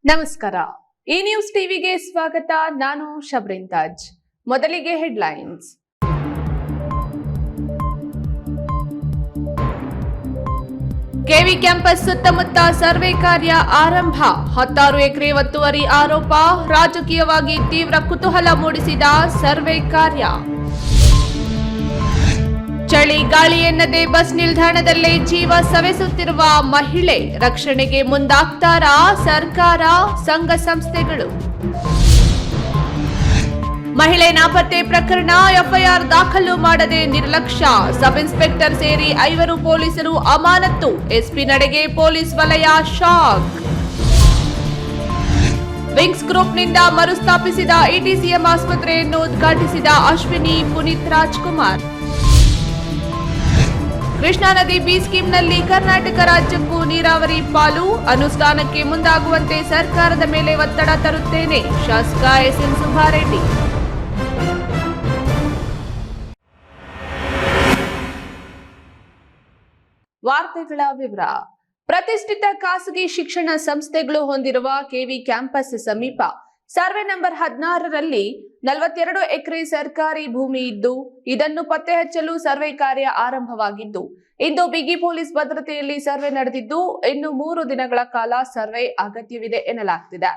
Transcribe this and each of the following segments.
ನಮಸ್ಕಾರ. ಈ ನ್ಯೂಸ್ ಟಿವಿಗೆ ಸ್ವಾಗತ. ನಾನು ಶಬ್ರಿನ್ ತಾಜ್. ಮೊದಲಿಗೆ ಹೆಡ್ಲೈನ್ಸ್. ಕೆವಿ ಕ್ಯಾಂಪಸ್ ಸುತ್ತಮುತ್ತ ಸರ್ವೆ ಕಾರ್ಯ ಆರಂಭ. 16 ಎಕರೆ ಒತ್ತುವರಿ ಆರೋಪ. ರಾಜಕೀಯವಾಗಿ ತೀವ್ರ ಕುತೂಹಲ ಮೂಡಿಸಿದ ಸರ್ವೆ ಕಾರ್ಯ. ಚಳಿ ಗಾಳಿ ಎನ್ನದೆ ಬಸ್ ನಿಲ್ದಾಣದಲ್ಲೇ ಜೀವ ಸವೆಸುತ್ತಿರುವ ಮಹಿಳೆ. ರಕ್ಷಣೆಗೆ ಮುಂದಾಗ್ತಾರಾ ಸರ್ಕಾರ, ಸಂಘ ಸಂಸ್ಥೆಗಳು? ಮಹಿಳೆ ನಾಪತ್ತೆ ಪ್ರಕರಣ ಎಫ್ಐಆರ್ ದಾಖಲು ಮಾಡದೆ ನಿರ್ಲಕ್ಷ್ಯ. ಸಬ್ ಇನ್ಸ್ಪೆಕ್ಟರ್ ಸೇರಿ 5 ಪೊಲೀಸರು ಅಮಾನತು. ಎಸ್ಪಿ ನಡೆಗೆ ಪೊಲೀಸ್ ವಲಯ ಶಾಕ್. ವಿಂಗ್ಸ್ ಗ್ರೂಪ್ನಿಂದ ಮರುಸ್ಥಾಪಿಸಿದ ಇಟಿಸಿಎಂ ಆಸ್ಪತ್ರೆಯನ್ನು ಉದ್ಘಾಟಿಸಿದ ಅಶ್ವಿನಿ ಪುನೀತ್ ರಾಜ್ಕುಮಾರ್. ಕೃಷ್ಣಾ ನದಿ ಬಿ ಸ್ಕೀಮ್ನಲ್ಲಿ ಕರ್ನಾಟಕ ರಾಜ್ಯಕ್ಕೂ ನೀರಾವರಿ ಪಾಲು. ಅನುಷ್ಠಾನಕ್ಕೆ ಮುಂದಾಗುವಂತೆ ಸರ್ಕಾರದ ಮೇಲೆ ಒತ್ತಡ ತರುತ್ತೇನೆ, ಶಾಸಕ ಎಸ್ಎನ್ ಸುಬ್ಬಾರೆಡ್ಡಿ. ವಾರ್ತೆಗಳ ವಿವರ. ಪ್ರತಿಷ್ಠಿತ ಖಾಸಗಿ ಶಿಕ್ಷಣ ಸಂಸ್ಥೆಗಳು ಹೊಂದಿರುವ ಕೆವಿ ಕ್ಯಾಂಪಸ್ ಸಮೀಪ ಸರ್ವೆ ನಂಬರ್ 16ರಲ್ಲಿ 42 ಎಕರೆ ಸರ್ಕಾರಿ ಭೂಮಿ ಇದ್ದು, ಇದನ್ನು ಪತ್ತೆ ಹಚ್ಚಲು ಸರ್ವೆ ಕಾರ್ಯ ಆರಂಭವಾಗಿದ್ದು, ಇಂದು ಬಿಗಿ ಪೊಲೀಸ್ ಭದ್ರತೆಯಲ್ಲಿ ಸರ್ವೆ ನಡೆದಿದ್ದು, ಇನ್ನು 3 ದಿನಗಳ ಕಾಲ ಸರ್ವೆ ಅಗತ್ಯವಿದೆ ಎನ್ನಲಾಗ್ತಿದೆ.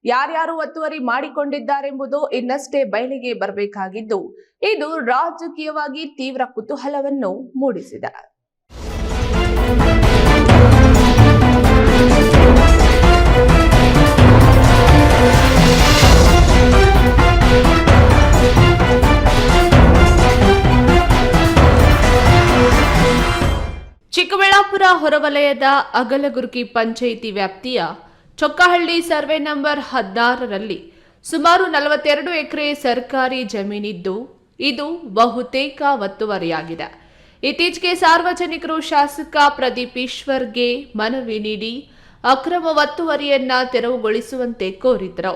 ಯಾರ್ಯಾರು ಒತ್ತುವರಿ ಮಾಡಿಕೊಂಡಿದ್ದಾರೆಂಬುದು ಇನ್ನಷ್ಟೇ ಬಯಲಿಗೆ ಬರಬೇಕಾಗಿದ್ದು, ಇದು ರಾಜಕೀಯವಾಗಿ ತೀವ್ರ ಕುತೂಹಲವನ್ನು ಮೂಡಿಸಿದೆ. ಚಿಕ್ಕಬಳ್ಳಾಪುರ ಹೊರವಲಯದ ಅಗಲಗುರ್ಕಿ ಪಂಚಾಯಿತಿ ವ್ಯಾಪ್ತಿಯ ಚೊಕ್ಕಹಳ್ಳಿ ಸರ್ವೆ ನಂಬರ್ 16ರಲ್ಲಿ ಸುಮಾರು 42 ಎಕರೆ ಸರ್ಕಾರಿ ಜಮೀನಿದ್ದು, ಇದು ಬಹುತೇಕ ಒತ್ತುವರಿಯಾಗಿದೆ. ಇತ್ತೀಚೆಗೆ ಸಾರ್ವಜನಿಕರು ಶಾಸಕ ಪ್ರದೀಪ್ ಈಶ್ವರ್ಗೆ ಮನವಿ ನೀಡಿ ಅಕ್ರಮ ಒತ್ತುವರಿಯನ್ನ ತೆರವುಗೊಳಿಸುವಂತೆ ಕೋರಿದ್ರು.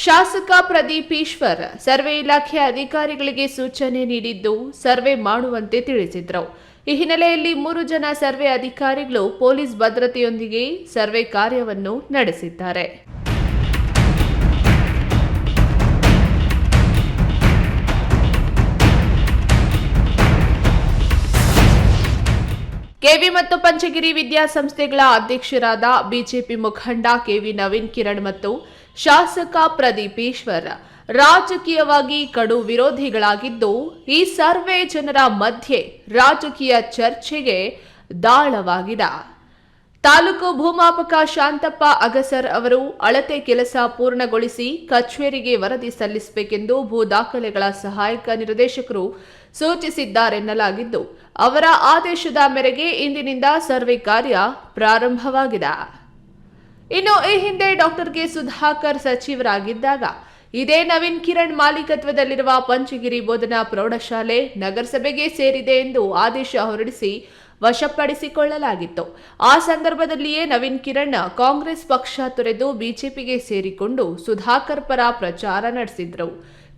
ಶಾಸಕ ಪ್ರದೀಪ್ ಈಶ್ವರ್ ಸರ್ವೆ ಇಲಾಖೆ ಅಧಿಕಾರಿಗಳಿಗೆ ಸೂಚನೆ ನೀಡಿದ್ದು, ಸರ್ವೆ ಮಾಡುವಂತೆ ತಿಳಿಸಿದ್ರು. ಈ ಹಿನ್ನೆಲೆಯಲ್ಲಿ 3 ಜನ ಸರ್ವೆ ಅಧಿಕಾರಿಗಳು ಪೊಲೀಸ್ ಭದ್ರತೆಯೊಂದಿಗೆ ಸರ್ವೆ ಕಾರ್ಯವನ್ನು ನಡೆಸಿದ್ದಾರೆ. ಕೆವಿ ಮತ್ತು ಪಂಚಗಿರಿ ವಿದ್ಯಾಸಂಸ್ಥೆಗಳ ಅಧ್ಯಕ್ಷರಾದ ಬಿಜೆಪಿ ಮುಖಂಡ ಕೆವಿ ನವೀನ್ ಕಿರಣ್ ಮತ್ತು ಶಾಸಕ ಪ್ರದೀಪ್ ಈಶ್ವರ್ ರಾಜಕೀಯವಾಗಿ ಕಡು ವಿರೋಧಿಗಳಾಗಿದ್ದು, ಈ ಸರ್ವೆ ಜನರ ಮಧ್ಯೆ ರಾಜಕೀಯ ಚರ್ಚೆಗೆ ದಾಳವಾಗಿದೆ. ತಾಲೂಕು ಭೂಮಾಪಕ ಶಾಂತಪ್ಪ ಅಗಸರ್ ಅವರು ಅಳತೆ ಕೆಲಸ ಪೂರ್ಣಗೊಳಿಸಿ ಕಚೇರಿಗೆ ವರದಿ ಸಲ್ಲಿಸಬೇಕೆಂದು ಭೂ ದಾಖಲೆಗಳ ಸಹಾಯಕ ನಿರ್ದೇಶಕರು ಸೂಚಿಸಿದ್ದಾರೆನ್ನಲಾಗಿದ್ದು, ಅವರ ಆದೇಶದ ಮೇರೆಗೆ ಇಂದಿನಿಂದ ಸರ್ವೆ ಕಾರ್ಯ ಪ್ರಾರಂಭವಾಗಿದೆ. ಇನ್ನು ಈ ಹಿಂದೆ ಡಾಕ್ಟರ್ ಕೆ ಸುಧಾಕರ್ ಸಚಿವರಾಗಿದ್ದಾಗ ಇದೇ ನವೀನ್ ಕಿರಣ್ ಮಾಲೀಕತ್ವದಲ್ಲಿರುವ ಪಂಚಗಿರಿ ಬೋಧನಾ ಪ್ರೌಢಶಾಲೆ ನಗರಸಭೆಗೆ ಸೇರಿದೆ ಎಂದು ಆದೇಶ ಹೊರಡಿಸಿ ವಶಪಡಿಸಿಕೊಳ್ಳಲಾಗಿತ್ತು. ಆ ಸಂದರ್ಭದಲ್ಲಿಯೇ ನವೀನ್ ಕಿರಣ್ ಕಾಂಗ್ರೆಸ್ ಪಕ್ಷ ತೊರೆದು ಬಿಜೆಪಿಗೆ ಸೇರಿಕೊಂಡು ಸುಧಾಕರ್ ಪರ ಪ್ರಚಾರ ನಡೆಸಿದ್ರು.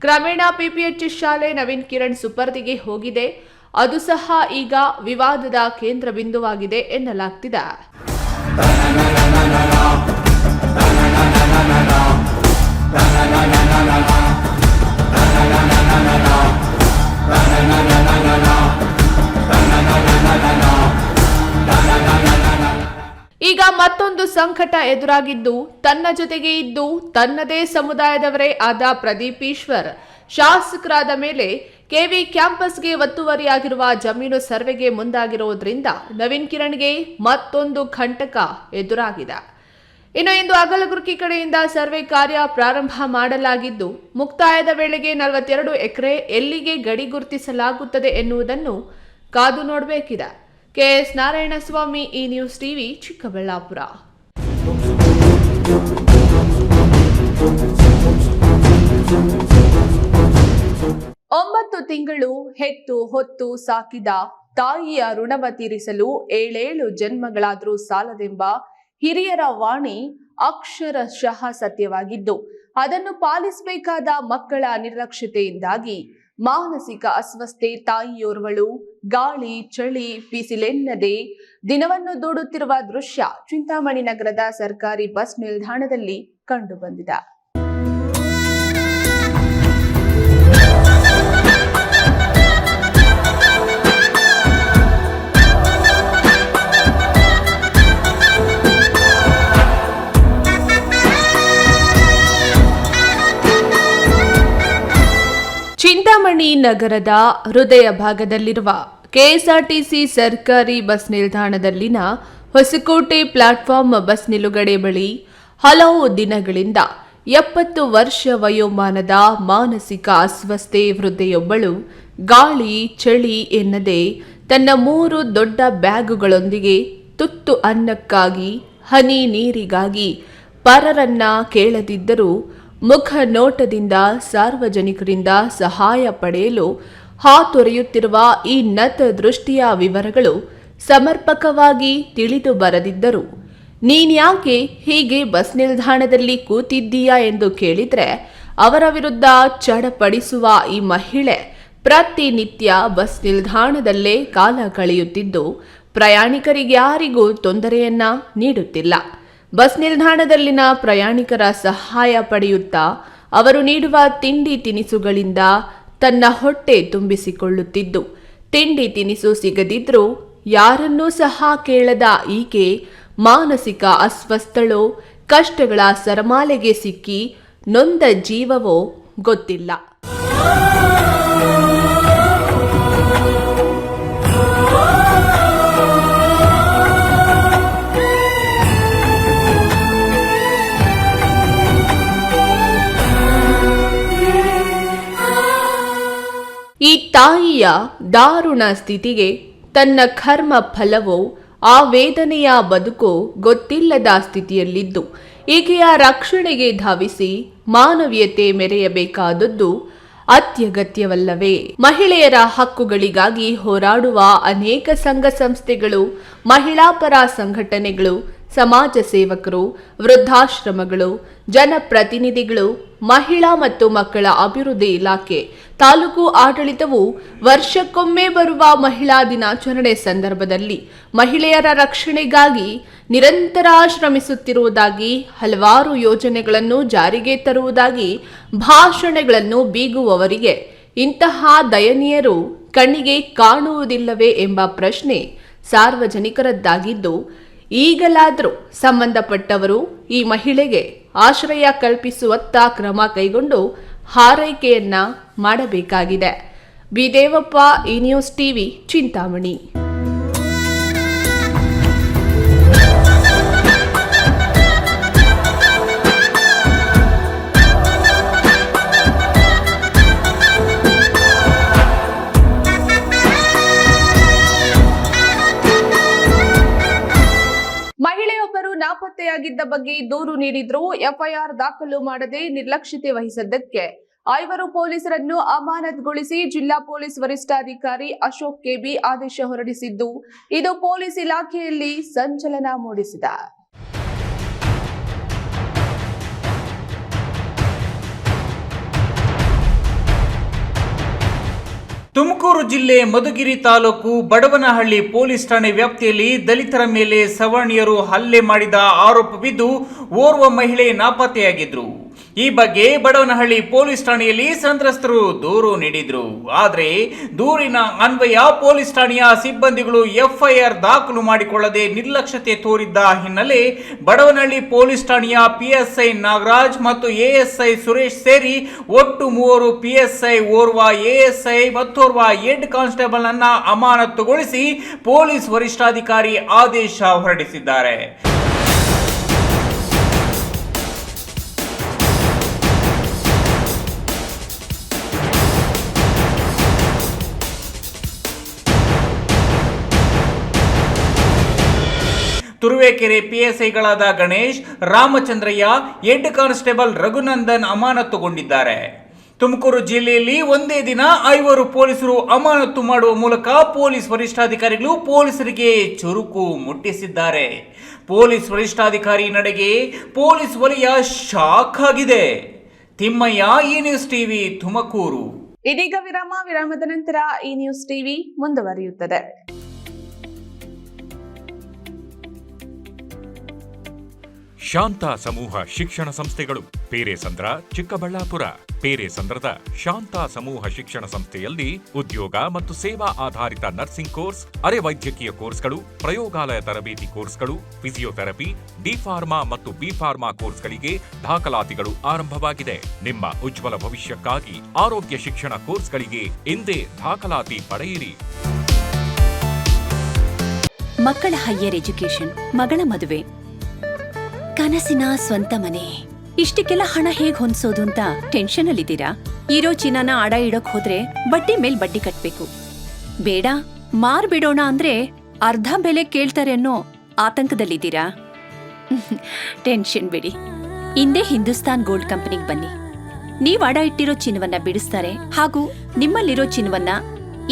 ಕ್ರಮೇಣ ಪಿಪಿಎಚ್ ಶಾಲೆ ನವೀನ್ ಕಿರಣ್ ಸುಪರ್ದಿಗೆ ಹೋಗಿದೆ. ಅದು ಸಹ ಈಗ ವಿವಾದದ ಕೇಂದ್ರ ಬಿಂದುವಾಗಿದೆ ಎನ್ನಲಾಗ್ತಿದೆ. ಈಗ ಮತ್ತೊಂದು ಸಂಕಟ ಎದುರಾಗಿದ್ದು, ತನ್ನ ಜೊತೆಗೆ ಇದ್ದು ತನ್ನದೇ ಸಮುದಾಯದವರೇ ಆದ ಪ್ರದೀಪ್ ಈಶ್ವರ್ ಶಾಸಕರಾದ ಮೇಲೆ ಕೆವಿ ಕ್ಯಾಂಪಸ್ಗೆ ಒತ್ತುವರಿಯಾಗಿರುವ ಜಮೀನು ಸರ್ವೆಗೆ ಮುಂದಾಗಿರುವುದರಿಂದ ನವೀನ್ ಕಿರಣ್ಗೆ ಮತ್ತೊಂದು ಕಂಟಕ ಎದುರಾಗಿದೆ. ಇನ್ನು ಇಂದು ಅಗಲಗುರ್ಕಿ ಕಡೆಯಿಂದ ಸರ್ವೆ ಕಾರ್ಯ ಪ್ರಾರಂಭ ಮಾಡಲಾಗಿದ್ದು, ಮುಕ್ತಾಯದ ವೇಳೆಗೆ 42 ಎಕರೆ ಎಲ್ಲಿಗೆ ಗಡಿ ಗುರುತಿಸಲಾಗುತ್ತದೆ ಎನ್ನುವುದನ್ನು ಕಾದು ನೋಡಬೇಕಿದೆ. ಕೆಎಸ್ ನಾರಾಯಣಸ್ವಾಮಿ, ಈ ನ್ಯೂಸ್ ಟಿವಿ, ಚಿಕ್ಕಬಳ್ಳಾಪುರ. 9 ತಿಂಗಳು ಹೆತ್ತು ಹೊತ್ತು ಸಾಕಿದ ತಾಯಿಯ ಋಣವ ತೀರಿಸಲು 7 ಜನ್ಮಗಳಾದರೂ ಸಾಲದೆಂಬ ಹಿರಿಯರ ವಾಣಿ ಅಕ್ಷರಶಃ ಸತ್ಯವಾಗಿದ್ದು, ಅದನ್ನು ಪಾಲಿಸಬೇಕಾದ ಮಕ್ಕಳ ನಿರ್ಲಕ್ಷ್ಯತೆಯಿಂದಾಗಿ ಮಾನಸಿಕ ಅಸ್ವಸ್ಥೆ ತಾಯಿಯೋರ್ವಳು ಗಾಳಿ ಚಳಿ ಬಿಸಿಲೆನ್ನದೆ ದಿನವನ್ನು ದೂಡುತ್ತಿರುವ ದೃಶ್ಯ ಚಿಂತಾಮಣಿ ನಗರದ ಸರ್ಕಾರಿ ಬಸ್ ನಿಲ್ದಾಣದಲ್ಲಿ ಕಂಡುಬಂದಿದೆ. ಚಿಂತಾಮಣಿ ನಗರದ ಹೃದಯ ಭಾಗದಲ್ಲಿರುವ ಕೆಎಸ್ಆರ್ಟಿಸಿ ಸರ್ಕಾರಿ ಬಸ್ ನಿಲ್ದಾಣದಲ್ಲಿನ ಹೊಸಕೋಟೆ ಪ್ಲಾಟ್ಫಾರ್ಮ್ ಬಸ್ ನಿಲುಗಡೆ ಬಳಿ ಹಲವು ದಿನಗಳಿಂದ 70 ವರ್ಷ ವಯೋಮಾನದ ಮಾನಸಿಕ ಅಸ್ವಸ್ಥೆ ವೃದ್ಧೆಯೊಬ್ಬಳು ಗಾಳಿ ಚಳಿ ಎನ್ನದೆ ತನ್ನ 3 ದೊಡ್ಡ ಬ್ಯಾಗುಗಳೊಂದಿಗೆ ತುತ್ತು ಅನ್ನಕ್ಕಾಗಿ ಹನಿ ನೀರಿಗಾಗಿ ಪರರನ್ನ ಕೇಳದಿದ್ದರೂ ಮುಖ ನೋಟದಿಂದ ಸಾರ್ವಜನಿಕರಿಂದ ಸಹಾಯ ಪಡೆಯಲು ಹಾತೊರೆಯುತ್ತಿರುವ ಈ ನತ ದೃಷ್ಟಿಯ ವಿವರಗಳು ಸಮರ್ಪಕವಾಗಿ ತಿಳಿದು ಬರದಿದ್ದರು. ನೀನ್ಯಾಕೆ ಹೀಗೆ ಬಸ್ ನಿಲ್ದಾಣದಲ್ಲಿ ಕೂತಿದ್ದೀಯಾ ಎಂದು ಕೇಳಿದ್ರೆ ಅವರ ವಿರುದ್ಧ ಚಡಪಡಿಸುವ ಈ ಮಹಿಳೆ ಪ್ರತಿನಿತ್ಯ ಬಸ್ ನಿಲ್ದಾಣದಲ್ಲೇ ಕಾಲ ಕಳೆಯುತ್ತಿದ್ದು ಪ್ರಯಾಣಿಕರಿಗ್ಯಾರಿಗೂ ತೊಂದರೆಯನ್ನ ನೀಡುತ್ತಿಲ್ಲ. ಬಸ್ ನಿಲ್ದಾಣದಲ್ಲಿನ ಪ್ರಯಾಣಿಕರ ಸಹಾಯ ಪಡೆಯುತ್ತಾ ಅವರು ನೀಡುವ ತಿಂಡಿ ತಿನಿಸುಗಳಿಂದ ತನ್ನ ಹೊಟ್ಟೆ ತುಂಬಿಸಿಕೊಳ್ಳುತ್ತಿದ್ದು ತಿಂಡಿ ತಿನಿಸು ಸಿಗದಿದ್ರೂ ಯಾರನ್ನೂ ಸಹ ಕೇಳದ ಈಕೆ ಮಾನಸಿಕ ಅಸ್ವಸ್ಥಳೋ ಕಷ್ಟಗಳ ಸರಮಾಲೆಗೆ ಸಿಕ್ಕಿ ನೊಂದ ಜೀವವೋ ಗೊತ್ತಿಲ್ಲ. ಈ ತಾಯಿಯ ದಾರುಣ ಸ್ಥಿತಿಗೆ ತನ್ನ ಕರ್ಮ ಫಲವೋ ಆ ವೇದನೆಯ ಬದುಕೋ ಗೊತ್ತಿಲ್ಲದ ಸ್ಥಿತಿಯಲ್ಲಿದ್ದು ಈಕೆಯ ರಕ್ಷಣೆಗೆ ಧಾವಿಸಿ ಮಾನವೀಯತೆ ಮೆರೆಯಬೇಕಾದದ್ದು ಅತ್ಯಗತ್ಯವಲ್ಲವೇ? ಮಹಿಳೆಯರ ಹಕ್ಕುಗಳಿಗಾಗಿ ಹೋರಾಡುವ ಅನೇಕ ಸಂಘ ಸಂಸ್ಥೆಗಳು, ಮಹಿಳಾ ಪರ ಸಂಘಟನೆಗಳು, ಸಮಾಜ ಸೇವಕರು, ವೃದ್ಧಾಶ್ರಮಗಳು, ಜನಪ್ರತಿನಿಧಿಗಳು, ಮಹಿಳಾ ಮತ್ತು ಮಕ್ಕಳ ಅಭಿವೃದ್ಧಿ ಇಲಾಖೆ, ತಾಲೂಕು ಆಡಳಿತವು ವರ್ಷಕ್ಕೊಮ್ಮೆ ಬರುವ ಮಹಿಳಾ ದಿನಾಚರಣೆ ಸಂದರ್ಭದಲ್ಲಿ ಮಹಿಳೆಯರ ರಕ್ಷಣೆಗಾಗಿ ನಿರಂತರ ಶ್ರಮಿಸುತ್ತಿರುವುದಾಗಿ, ಹಲವಾರು ಯೋಜನೆಗಳನ್ನು ಜಾರಿಗೆ ತರುವುದಾಗಿ ಭಾಷಣಗಳನ್ನು ಬೀಗುವವರಿಗೆ ಇಂತಹ ದಯನೀಯರು ಕಣ್ಣಿಗೆ ಕಾಣುವುದಿಲ್ಲವೇ ಎಂಬ ಪ್ರಶ್ನೆ ಸಾರ್ವಜನಿಕರದ್ದಾಗಿದ್ದು, ಈಗಲಾದರೂ ಸಂಬಂಧಪಟ್ಟವರು ಈ ಮಹಿಳೆಗೆ ಆಶ್ರಯ ಕಲ್ಪಿಸುವತ್ತ ಕ್ರಮ ಕೈಗೊಂಡು ಹಾರೈಕೆಯನ್ನ ಮಾಡಬೇಕಾಗಿದೆ. ಬಿ ದೇವಪ್ಪ, ಈ ನ್ಯೂಸ್ ಟಿವಿ, ಚಿಂತಾಮಣಿ. ಮಹಿಳೆಯೊಬ್ಬರು ನಾಪತ್ತೆಯಾಗಿದ್ದ ಬಗ್ಗೆ ದೂರು ನೀಡಿದ್ರು. ಎಫ್ಐಆರ್ ದಾಖಲು ಮಾಡದೆ ನಿರ್ಲಕ್ಷ್ಯತೆ ವಹಿಸಿದ್ದಕ್ಕೆ 5 ಪೊಲೀಸರನ್ನು ಅಮಾನತುಗೊಳಿಸಿ ಜಿಲ್ಲಾ ಪೊಲೀಸ್ ವರಿಷ್ಠಾಧಿಕಾರಿ ಅಶೋಕ್ ಕೆಬಿ ಆದೇಶ ಹೊರಡಿಸಿದ್ದು, ಇದು ಪೊಲೀಸ್ ಇಲಾಖೆಯಲ್ಲಿ ಸಂಚಲನ ಮೂಡಿಸಿದೆ. ತುಮಕೂರು ಜಿಲ್ಲೆ ಮಧುಗಿರಿ ತಾಲೂಕು ಬಡವನಹಳ್ಳಿ ಪೊಲೀಸ್ ಠಾಣೆ ವ್ಯಾಪ್ತಿಯಲ್ಲಿ ದಲಿತರ ಮೇಲೆ ಸವರ್ಣೀಯರು ಹಲ್ಲೆ ಮಾಡಿದ ಆರೋಪವಿದ್ದು ಓರ್ವ ಮಹಿಳೆ ನಾಪತ್ತೆಯಾಗಿದ್ರು. ಈ ಬಗ್ಗೆ ಬಡವನಹಳ್ಳಿ ಪೊಲೀಸ್ ಠಾಣೆಯಲ್ಲಿ ಸಂತ್ರಸ್ತರು ದೂರು ನೀಡಿದ್ರು. ಆದರೆ ದೂರಿನ ಅನ್ವಯ ಪೊಲೀಸ್ ಠಾಣೆಯ ಸಿಬ್ಬಂದಿಗಳು ಎಫ್ಐಆರ್ ದಾಖಲು ಮಾಡಿಕೊಳ್ಳದೆ ನಿರ್ಲಕ್ಷ್ಯತೆ ತೋರಿದ್ದ ಹಿನ್ನೆಲೆ ಬಡವನಹಳ್ಳಿ ಪೊಲೀಸ್ ಠಾಣೆಯ ಪಿಎಸ್ಐ ನಾಗರಾಜ್ ಮತ್ತು ಎಎಸ್ಐ ಸುರೇಶ್ ಸೇರಿ ಒಟ್ಟು 3 ಪಿಎಸ್ಐ, ಓರ್ವ ಎಎಸ್ಐ ಮತ್ತೋರ್ವ ಹೆಡ್ ಕಾನ್ಸ್ಟೇಬಲ್ ಅನ್ನ ಅಮಾನತುಗೊಳಿಸಿ ಪೊಲೀಸ್ ವರಿಷ್ಠಾಧಿಕಾರಿ ಆದೇಶ ಹೊರಡಿಸಿದ್ದಾರೆ. ತುರುವೇಕೆರೆ ಪಿಎಸ್ಐಗಳಾದ ಗಣೇಶ್, ರಾಮಚಂದ್ರಯ್ಯ, ಹೆಡ್ ಕಾನ್ಸ್ಟೇಬಲ್ ರಘುನಂದನ್ ಅಮಾನತುಗೊಂಡಿದ್ದಾರೆ. ತುಮಕೂರು ಜಿಲ್ಲೆಯಲ್ಲಿ ಒಂದೇ ದಿನ 5 ಪೊಲೀಸರು ಅಮಾನತು ಮಾಡುವ ಮೂಲಕ ಪೊಲೀಸ್ ವರಿಷ್ಠಾಧಿಕಾರಿಗಳು ಪೊಲೀಸರಿಗೆ ಚುರುಕು ಮುಟ್ಟಿಸಿದ್ದಾರೆ. ಪೊಲೀಸ್ ವರಿಷ್ಠಾಧಿಕಾರಿ ನಡೆಗೆ ಪೊಲೀಸ್ ವಲಯ ಶಾಕ್ ಆಗಿದೆ. ತಿಮ್ಮಯ್ಯ, ಈ ನ್ಯೂಸ್ ಟಿವಿ, ತುಮಕೂರು. ಇದೀಗ ವಿರಾಮದ ನಂತರ ಈ ನ್ಯೂಸ್ ಟಿವಿ ಮುಂದುವರಿಯುತ್ತದೆ. ಶಾಂತ ಸಮೂಹ ಶಿಕ್ಷಣ ಸಂಸ್ಥೆಗಳು ಪೇರೆಸಂದ್ರ, ಚಿಕ್ಕಬಳ್ಳಾಪುರ. ಪೇರೆಸಂದ್ರದ ಶಾಂತ ಸಮೂಹ ಶಿಕ್ಷಣ ಸಂಸ್ಥೆಯಲ್ಲಿ ಉದ್ಯೋಗ ಮತ್ತು ಸೇವಾ ಆಧಾರಿತ ನರ್ಸಿಂಗ್ ಕೋರ್ಸ್, ಅರೆ ವೈದ್ಯಕೀಯ ಕೋರ್ಸ್ಗಳು, ಪ್ರಯೋಗಾಲಯ ತರಬೇತಿ ಕೋರ್ಸ್ಗಳು, ಫಿಸಿಯೋಥೆರಪಿ, ಡಿ ಫಾರ್ಮಾ ಮತ್ತು ಬಿ ಫಾರ್ಮಾ ಕೋರ್ಸ್ಗಳಿಗೆ ದಾಖಲಾತಿಗಳು ಆರಂಭವಾಗಿದೆ. ನಿಮ್ಮ ಉಜ್ವಲ ಭವಿಷ್ಯಕ್ಕಾಗಿ ಆರೋಗ್ಯ ಶಿಕ್ಷಣ ಕೋರ್ಸ್ಗಳಿಗೆ ಇಂದೇ ದಾಖಲಾತಿ ಪಡೆಯಿರಿ. ಮಕ್ಕಳ ಹೈಯರ್ ಎಜುಕೇಶನ್, ಮಗಳ ಮದುವೆ, ಕನಸಿನ ಸ್ವಂತ ಮನೆ, ಇಷ್ಟಕ್ಕೆಲ್ಲ ಹಣ ಹೇಗ್ ಹೊಂದ್ಸೋದು ಅಂತ ಟೆನ್ಷನ್ ಅಲ್ಲಿದ್ದೀರಾ? ಇರೋ ಚಿನ್ನನ ಅಡ ಇಡೋಕ್ ಹೋದ್ರೆ ಬಡ್ಡಿ ಮೇಲ್ ಬಡ್ಡಿ ಕಟ್ಬೇಕು. ಬೇಡ, ಮಾರ್ಬಿಡೋಣ ಅಂದ್ರೆ ಅರ್ಧ ಬೆಲೆ ಕೇಳ್ತಾರೆ ಅನ್ನೋ ಆತಂಕದಲ್ಲಿದ್ದೀರಾ? ಟೆನ್ಷನ್ ಬಿಡಿ, ಇಂದೇ ಹಿಂದೂಸ್ತಾನ್ ಗೋಲ್ಡ್ ಕಂಪನಿಗೆ ಬನ್ನಿ. ನೀವ್ ಅಡ ಇಟ್ಟಿರೋ ಚಿನ್ನವನ್ನ ಬಿಡಿಸ್ತಾರೆ ಹಾಗೂ ನಿಮ್ಮಲ್ಲಿರೋ ಚಿನ್ನವನ್ನ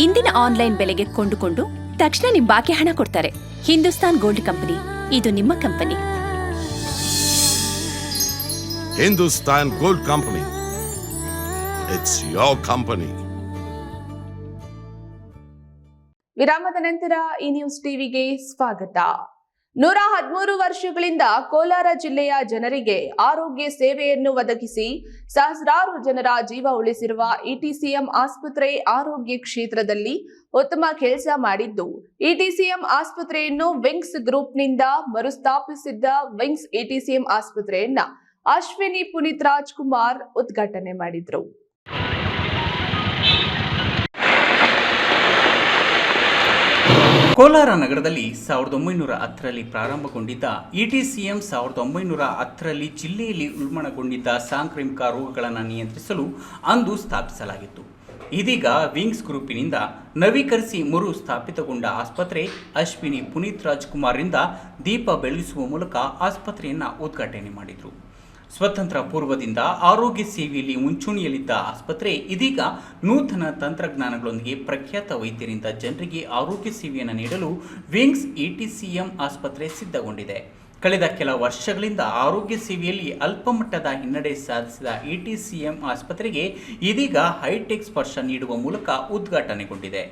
ಇಂದಿನ ಆನ್ಲೈನ್ ಬೆಲೆಗೆ ಕೊಂಡುಕೊಂಡು ತಕ್ಷಣ ನಿಮ್ ಬಾಕಿ ಹಣ ಕೊಡ್ತಾರೆ. ಹಿಂದೂಸ್ತಾನ್ ಗೋಲ್ಡ್ ಕಂಪನಿ, ಇದು ನಿಮ್ಮ company. Hindustan Gold Company. It's your company. ವಿರಾಮದ ನಂತರ ಈ ನ್ಯೂಸ್ ಟಿವಿಗೆ ಸ್ವಾಗತ. 113 ವರ್ಷಗಳಿಂದ ಕೋಲಾರ ಜಿಲ್ಲೆಯ ಜನರಿಗೆ ಆರೋಗ್ಯ ಸೇವೆಯನ್ನು ಒದಗಿಸಿ ಸಹಸ್ರಾರು ಜನರ ಜೀವ ಉಳಿಸಿರುವ ಇಟಿಸಿಎಂ ಆಸ್ಪತ್ರೆ ಆರೋಗ್ಯ ಕ್ಷೇತ್ರದಲ್ಲಿ ಉತ್ತಮ ಕೆಲಸ ಮಾಡಿದ್ದು, ಇಟಿಸಿಎಂ ಆಸ್ಪತ್ರೆಯನ್ನು ವಿಂಗ್ಸ್ ಗ್ರೂಪ್ನಿಂದ ಮರುಸ್ಥಾಪಿಸಿದ್ದ ವಿಂಗ್ಸ್ ಇಟಿಸಿಎಂ ಆಸ್ಪತ್ರೆಯನ್ನ ಅಶ್ವಿನಿ ಪುನೀತ್ ರಾಜ್ಕುಮಾರ್ ಉದ್ಘಾಟನೆ ಮಾಡಿದ್ರು. ಕೋಲಾರ ನಗರದಲ್ಲಿ 1910ರಲ್ಲಿ ಪ್ರಾರಂಭಗೊಂಡಿದ್ದ ಇಟಿಸಿಎಂ 1910ರಲ್ಲಿ ಜಿಲ್ಲೆಯಲ್ಲಿ ಉಲ್ಬಣಗೊಂಡಿದ್ದ ಸಾಂಕ್ರಾಮಿಕ ರೋಗಗಳನ್ನು ನಿಯಂತ್ರಿಸಲು ಅಂದು ಸ್ಥಾಪಿಸಲಾಗಿತ್ತು. ಇದೀಗ ವಿಂಗ್ಸ್ ಗ್ರೂಪಿನಿಂದ ನವೀಕರಿಸಿ ಮರು ಸ್ಥಾಪಿತಗೊಂಡ ಆಸ್ಪತ್ರೆ ಅಶ್ವಿನಿ ಪುನೀತ್ ರಾಜ್ಕುಮಾರ್ರಿಂದ ದೀಪ ಬೆಳಗಿಸುವ ಮೂಲಕ ಆಸ್ಪತ್ರೆಯನ್ನು ಉದ್ಘಾಟನೆ ಮಾಡಿದರು. ಸ್ವತಂತ್ರ ಪೂರ್ವದಿಂದ ಆರೋಗ್ಯ ಸೇವೆಯಲ್ಲಿ ಮುಂಚೂಣಿಯಲ್ಲಿದ್ದ ಆಸ್ಪತ್ರೆ ಇದೀಗ ನೂತನ ತಂತ್ರಜ್ಞಾನಗಳೊಂದಿಗೆ ಪ್ರಖ್ಯಾತ ವೈದ್ಯರಿಂದ ಜನರಿಗೆ ಆರೋಗ್ಯ ಸೇವೆಯನ್ನು ನೀಡಲು ವಿಂಗ್ಸ್ ಇಟಿಸಿಎಂ ಆಸ್ಪತ್ರೆ ಸಿದ್ಧಗೊಂಡಿದೆ. ಕಳೆದ ಕೆಲ ವರ್ಷಗಳಿಂದ ಆರೋಗ್ಯ ಸೇವೆಯಲ್ಲಿ ಅಲ್ಪಮಟ್ಟದ ಹಿನ್ನಡೆ ಸಾಧಿಸಿದ ಇಟಿಸಿಎಂ ಆಸ್ಪತ್ರೆಗೆ ಇದೀಗ ಹೈಟೆಕ್ ಸ್ಪರ್ಶ ನೀಡುವ ಮೂಲಕ ಉದ್ಘಾಟನೆಗೊಂಡಿದೆ.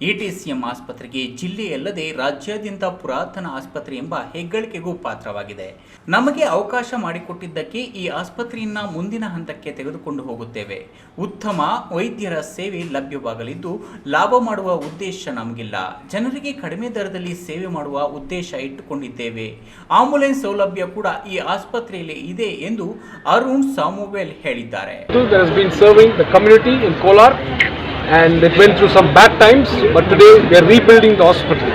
ಇಟಿಸಿಎಂ ಆಸ್ಪತ್ರೆಗೆ ಜಿಲ್ಲೆಯಲ್ಲದೆ ರಾಜ್ಯಾದ್ಯಂತ ಪುರಾತನ ಆಸ್ಪತ್ರೆ ಎಂಬ ಹೆಗ್ಗಳಿಕೆಗೂ ಪಾತ್ರವಾಗಿದೆ. ನಮಗೆ ಅವಕಾಶ ಮಾಡಿಕೊಟ್ಟಿದ್ದಕ್ಕೆ ಈ ಆಸ್ಪತ್ರೆಯನ್ನ ಮುಂದಿನ ಹಂತಕ್ಕೆ ತೆಗೆದುಕೊಂಡು ಹೋಗುತ್ತೇವೆ. ಉತ್ತಮ ವೈದ್ಯರ ಸೇವೆ ಲಭ್ಯವಾಗಲಿದ್ದು ಲಾಭ ಮಾಡುವ ಉದ್ದೇಶ ನಮಗಿಲ್ಲ. ಜನರಿಗೆ ಕಡಿಮೆ ದರದಲ್ಲಿ ಸೇವೆ ಮಾಡುವ ಉದ್ದೇಶ ಇಟ್ಟುಕೊಂಡಿದ್ದೇವೆ. ಆಂಬುಲೆನ್ಸ್ ಸೌಲಭ್ಯ ಕೂಡ ಈ ಆಸ್ಪತ್ರೆಯಲ್ಲಿ ಇದೆ ಎಂದು ಅರುಣ್ ಸಾಮುವೆಲ್ ಹೇಳಿದ್ದಾರೆ. And it went through some bad times, but today we are rebuilding the hospital.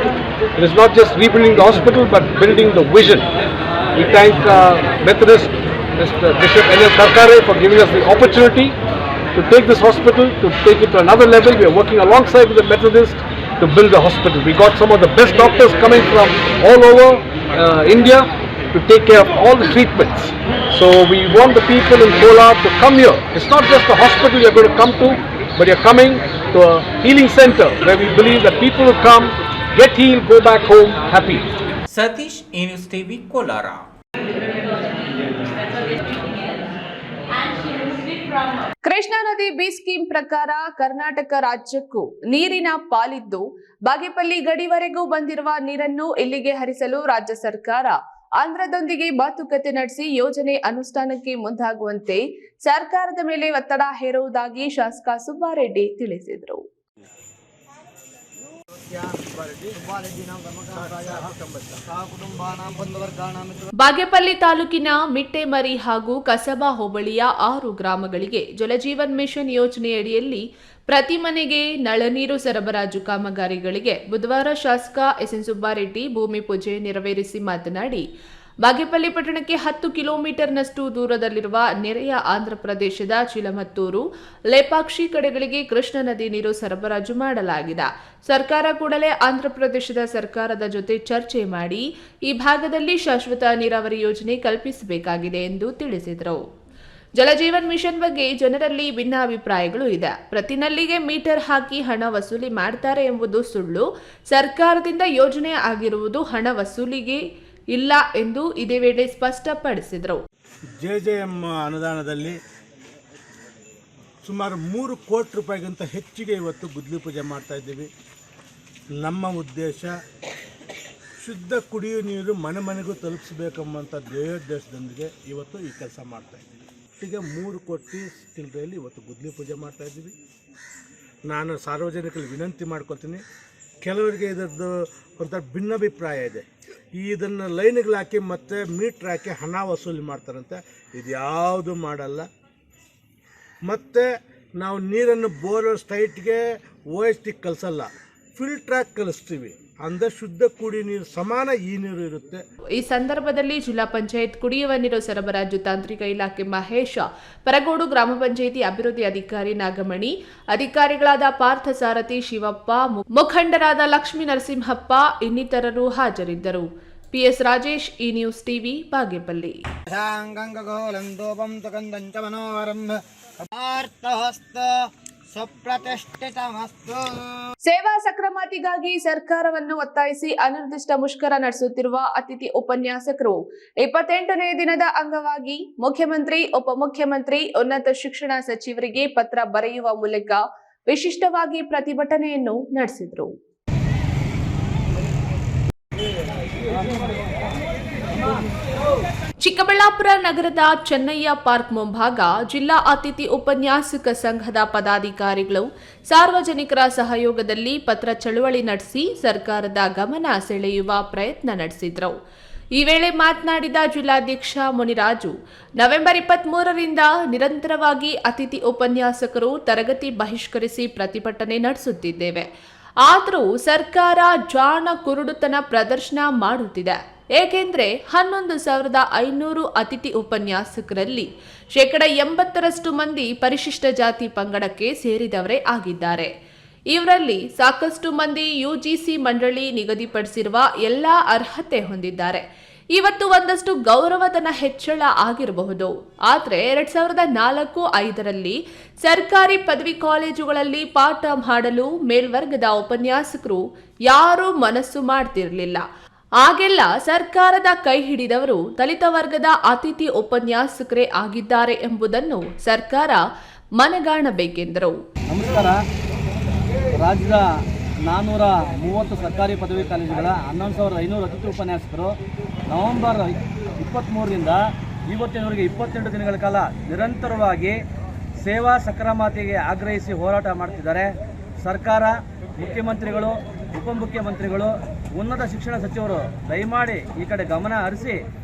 It is not just rebuilding the hospital, but building the vision. We thank Methodist Bishop N.L. Karkare for giving us the opportunity to take this hospital, to take it to another level. We are working alongside with the Methodists to build the hospital. We got some of the best doctors coming from all over India to take care of all the treatments. So we want the people in Kolar to come here. It's not just a hospital you're going to come to, but you're coming to a healing center where we believe that people will come, get healed, go back home happy. Satish, ಈ news TV, Kolar. Krishna ನದಿ B scheme ಪ್ರಕಾರ ಕರ್ನಾಟಕ ರಾಜ್ಯಕ್ಕೂ ನೀರಿನ ಪಾಲಿದ್ದು, ಬಾಗೇಪಲ್ಲಿ ಗಡಿವರೆಗೂ ಬಂದಿರುವ ನೀರನ್ನು ಇಲ್ಲಿಗೆ ಹರಿಸಲು ರಾಜ್ಯ ಸರ್ಕಾರ ಆಂಧ್ರದೊಂದಿಗೆ ಮಾತುಕತೆ ನಡೆಸಿ ಯೋಜನೆ ಅನುಷ್ಠಾನಕ್ಕೆ ಮುಂದಾಗುವಂತೆ ಸರ್ಕಾರದ ಮೇಲೆ ಒತ್ತಡ ಹೇರುವುದಾಗಿ ಶಾಸಕ ಸುಬ್ಬಾರೆಡ್ಡಿ ತಿಳಿಸಿದರು. ಬಾಗೇಪಲ್ಲಿ ತಾಲೂಕಿನ ಮಿಟ್ಟೆಮರಿ ಹಾಗೂ ಕಸಬಾ ಹೋಬಳಿಯ 6 ಗ್ರಾಮಗಳಿಗೆ ಜಲಜೀವನ್ ಮಿಷನ್ ಯೋಜನೆಯಡಿಯಲ್ಲಿ ಪ್ರತಿ ಮನೆಗೆ ನಳನೀರು ಸರಬರಾಜು ಕಾಮಗಾರಿಗಳಿಗೆ ಬುಧವಾರ ಶಾಸಕ ಎಸ್ಎನ್ ಸುಬ್ಬಾರೆಡ್ಡಿ ಭೂಮಿ ಪೂಜೆ ನೆರವೇರಿಸಿ ಮಾತನಾಡಿ, ಬಾಗೇಪಲ್ಲಿ ಪಟ್ಟಣಕ್ಕೆ 10 ಕಿಲೋಮೀಟರ್ನಷ್ಟು ದೂರದಲ್ಲಿರುವ ನೆರೆಯ ಆಂಧ್ರಪ್ರದೇಶದ ಚಿಲಮತ್ತೂರು, ಲೇಪಾಕ್ಷಿ ಕಡೆಗಳಿಗೆ ಕೃಷ್ಣಾ ನದಿ ನೀರು ಸರಬರಾಜು ಮಾಡಲಾಗಿದೆ. ಸರ್ಕಾರ ಕೂಡಲೇ ಆಂಧ್ರಪ್ರದೇಶದ ಸರ್ಕಾರದ ಜೊತೆ ಚರ್ಚೆ ಮಾಡಿ ಈ ಭಾಗದಲ್ಲಿ ಶಾಶ್ವತ ನೀರಾವರಿ ಯೋಜನೆ ಕಲ್ಪಿಸಬೇಕಾಗಿದೆ ಎಂದು ತಿಳಿಸಿದರು. ಜಲಜೀವನ್ ಮಿಷನ್ ಬಗ್ಗೆ ಜನರಲ್ಲಿ ಭಿನ್ನಾಭಿಪ್ರಾಯಗಳು ಇದೆ. ಪ್ರತಿ ನಲ್ಲಿಗೆ ಮೀಟರ್ ಹಾಕಿ ಹಣ ವಸೂಲಿ ಮಾಡ್ತಾರೆ ಎಂಬುದು ಸುಳ್ಳು. ಸರ್ಕಾರದಿಂದ ಯೋಜನೆ ಆಗಿರುವುದು ಹಣ ವಸೂಲಿಗೆ ಇಲ್ಲ ಎಂದು ಇದೇ ವೇಳೆ ಸ್ಪಷ್ಟಪಡಿಸಿದರು. ಜೆಜೆಎಂ ಅನುದಾನದಲ್ಲಿ ಸುಮಾರು 3 ಕೋಟಿ ರೂಪಾಯಿಗಿಂತ ಹೆಚ್ಚಿಗೆ ಇವತ್ತು ಗುದ್ದಲಿ ಪೂಜೆ ಮಾಡ್ತಾಯಿದ್ದೀವಿ. ನಮ್ಮ ಉದ್ದೇಶ ಶುದ್ಧ ಕುಡಿಯುವ ನೀರು ಮನೆ ಮನೆಗೂ ತಲುಪಿಸಬೇಕೆಂಬಂಥ ಧ್ಯೇಯೋದ್ದೇಶದೊಂದಿಗೆ ಇವತ್ತು ಈ ಕೆಲಸ ಮಾಡ್ತಾಯಿದ್ದೀವಿ. ಒಟ್ಟಿಗೆ 3 ಕೋಟಿ ಚಿಲ್ಲರೆಯಲ್ಲಿ ಇವತ್ತು ಗುದ್ದಲಿ ಪೂಜೆ ಮಾಡ್ತಾಯಿದ್ದೀವಿ. ನಾನು ಸಾರ್ವಜನಿಕರಲ್ಲಿ ವಿನಂತಿ ಮಾಡ್ಕೊತೀನಿ, ಕೆಲವರಿಗೆ ಇದರದ್ದು ಒಂಥರ ಭಿನ್ನಾಭಿಪ್ರಾಯ ಇದೆ. ಇದನ್ನು ಲೈನ್ಗಳು ಹಾಕಿ ಮತ್ತು ಮೀಟ್ರ್ ಹಾಕಿ ಹಣ ವಸೂಲಿ ಮಾಡ್ತಾರಂತೆ. ಇದು ಯಾವುದು ಮಾಡಲ್ಲ. ಮತ್ತು ನಾವು ನೀರನ್ನು ಬೋರ್ವೆಲ್ ಸ್ಟೈಟ್ಗೆ OST ಕಲಿಸಲ್ಲ, ಫಿಲ್ಟ್ರಾಗಿ ಕಲಿಸ್ತೀವಿ. ಅಂದರೆ ಶುದ್ಧ ಕುಡಿಯುವ ನೀರು ಸಮಾನ ಈ ನೀರು ಇರುತ್ತೆ. ಈ ಸಂದರ್ಭದಲ್ಲಿ ಜಿಲ್ಲಾ ಪಂಚಾಯತ್ ಕುಡಿಯುವ ನೀರು ಸರಬರಾಜು ತಾಂತ್ರಿಕ ಇಲಾಖೆ ಮಹೇಶ, ಪರಗೋಡು ಗ್ರಾಮ ಪಂಚಾಯಿತಿ ಅಭಿವೃದ್ಧಿ ಅಧಿಕಾರಿ ನಾಗಮಣಿ, ಅಧಿಕಾರಿಗಳಾದ ಪಾರ್ಥ ಸಾರಥಿ, ಶಿವಪ್ಪ, ಮುಖಂಡರಾದ ಲಕ್ಷ್ಮೀ ನರಸಿಂಹಪ್ಪ ಇನ್ನಿತರರು ಹಾಜರಿದ್ದರು. PS ರಾಜೇಶ್, ಈ ನ್ಯೂಸ್ ಟಿವಿ, ಬಾಗೇಪಲ್ಲಿ. ಸೇವಾ ಸಕ್ರಮಾತಿಗಾಗಿ ಸರ್ಕಾರವನ್ನು ಒತ್ತಾಯಿಸಿ ಅನಿರ್ದಿಷ್ಟ ಮುಷ್ಕರ ನಡೆಸುತ್ತಿರುವ ಅತಿಥಿ ಉಪನ್ಯಾಸಕರು 28ನೇ ದಿನದ ಅಂಗವಾಗಿ ಮುಖ್ಯಮಂತ್ರಿ, ಉಪಮುಖ್ಯಮಂತ್ರಿ, ಉನ್ನತ ಶಿಕ್ಷಣ ಸಚಿವರಿಗೆ ಪತ್ರ ಬರೆಯುವ ಮೂಲಕ ವಿಶಿಷ್ಟವಾಗಿ ಪ್ರತಿಭಟನೆಯನ್ನು ನಡೆಸಿದರು. ಚಿಕ್ಕಬಳ್ಳಾಪುರ ನಗರದ ಚೆನ್ನಯ್ಯ ಪಾರ್ಕ್ ಮುಂಭಾಗ ಜಿಲ್ಲಾ ಅತಿಥಿ ಉಪನ್ಯಾಸಕ ಸಂಘದ ಪದಾಧಿಕಾರಿಗಳು ಸಾರ್ವಜನಿಕರ ಸಹಯೋಗದಲ್ಲಿ ಪತ್ರ ಚಳುವಳಿ ನಡೆಸಿ ಸರ್ಕಾರದ ಗಮನ ಸೆಳೆಯುವ ಪ್ರಯತ್ನ ನಡೆಸಿದರು. ಈ ವೇಳೆ ಮಾತನಾಡಿದ ಜಿಲ್ಲಾಧ್ಯಕ್ಷ ಮುನಿರಾಜು, ನವೆಂಬರ್ 23ರಿಂದ ನಿರಂತರವಾಗಿ ಅತಿಥಿ ಉಪನ್ಯಾಸಕರು ತರಗತಿ ಬಹಿಷ್ಕರಿಸಿ ಪ್ರತಿಭಟನೆ ನಡೆಸುತ್ತಿದ್ದೇವೆ. ಆದರೂ ಸರ್ಕಾರ ಜಾಣ ಕುರುಡುತನ ಪ್ರದರ್ಶನ ಮಾಡುತ್ತಿದೆ. ಏಕೆಂದರೆ 11,500 ಅತಿಥಿ ಉಪನ್ಯಾಸಕರಲ್ಲಿ 80% ಮಂದಿ ಪರಿಶಿಷ್ಟ ಜಾತಿ ಪಂಗಡಕ್ಕೆ ಸೇರಿದವರೇ ಆಗಿದ್ದಾರೆ. ಇವರಲ್ಲಿ ಸಾಕಷ್ಟು ಮಂದಿ UGC ಮಂಡಳಿ ನಿಗದಿಪಡಿಸಿರುವ ಎಲ್ಲಾ ಅರ್ಹತೆ ಹೊಂದಿದ್ದಾರೆ. ಇವತ್ತು ಒಂದಷ್ಟು ಗೌರವಧನ ಹೆಚ್ಚಳ ಆಗಿರಬಹುದು. ಆದರೆ 2004-05ರಲ್ಲಿ ಸರ್ಕಾರಿ ಪದವಿ ಕಾಲೇಜುಗಳಲ್ಲಿ ಪಾಠ ಮಾಡಲು ಮೇಲ್ವರ್ಗದ ಉಪನ್ಯಾಸಕರು ಯಾರೂ ಮನಸ್ಸು ಮಾಡ್ತಿರಲಿಲ್ಲ. ಆಗೆಲ್ಲ ಸರ್ಕಾರದ ಕೈ ಹಿಡಿದವರು ದಲಿತ ವರ್ಗದ ಅತಿಥಿ ಉಪನ್ಯಾಸಕರೇ ಆಗಿದ್ದಾರೆ ಎಂಬುದನ್ನು ಸರ್ಕಾರ ಮನಗಾಣಬೇಕೆಂದರು. ನಮಸ್ಕಾರ. ರಾಜ್ಯದ 430 ಸರ್ಕಾರಿ ಪದವಿ ಕಾಲೇಜುಗಳ 11,500 ಅತಿಥಿ ಉಪನ್ಯಾಸಕರು ನವೆಂಬರ್ 23ರಿಂದ ಇವತ್ತಿನವರೆಗೆ 28 ದಿನಗಳ ಕಾಲ ನಿರಂತರವಾಗಿ ಸೇವಾ ಸಕ್ರಮಾತಿಗೆ ಆಗ್ರಹಿಸಿ ಹೋರಾಟ ಮಾಡ್ತಿದ್ದಾರೆ. ಸರ್ಕಾರ, ಮುಖ್ಯಮಂತ್ರಿಗಳು, ಉಪಮುಖ್ಯಮಂತ್ರಿಗಳು, ಉನ್ನತ ಶಿಕ್ಷಣ ಸಚಿವರು ದಯಮಾಡಿ ಈ ಕಡೆ ಗಮನ ಹರಿಸಿ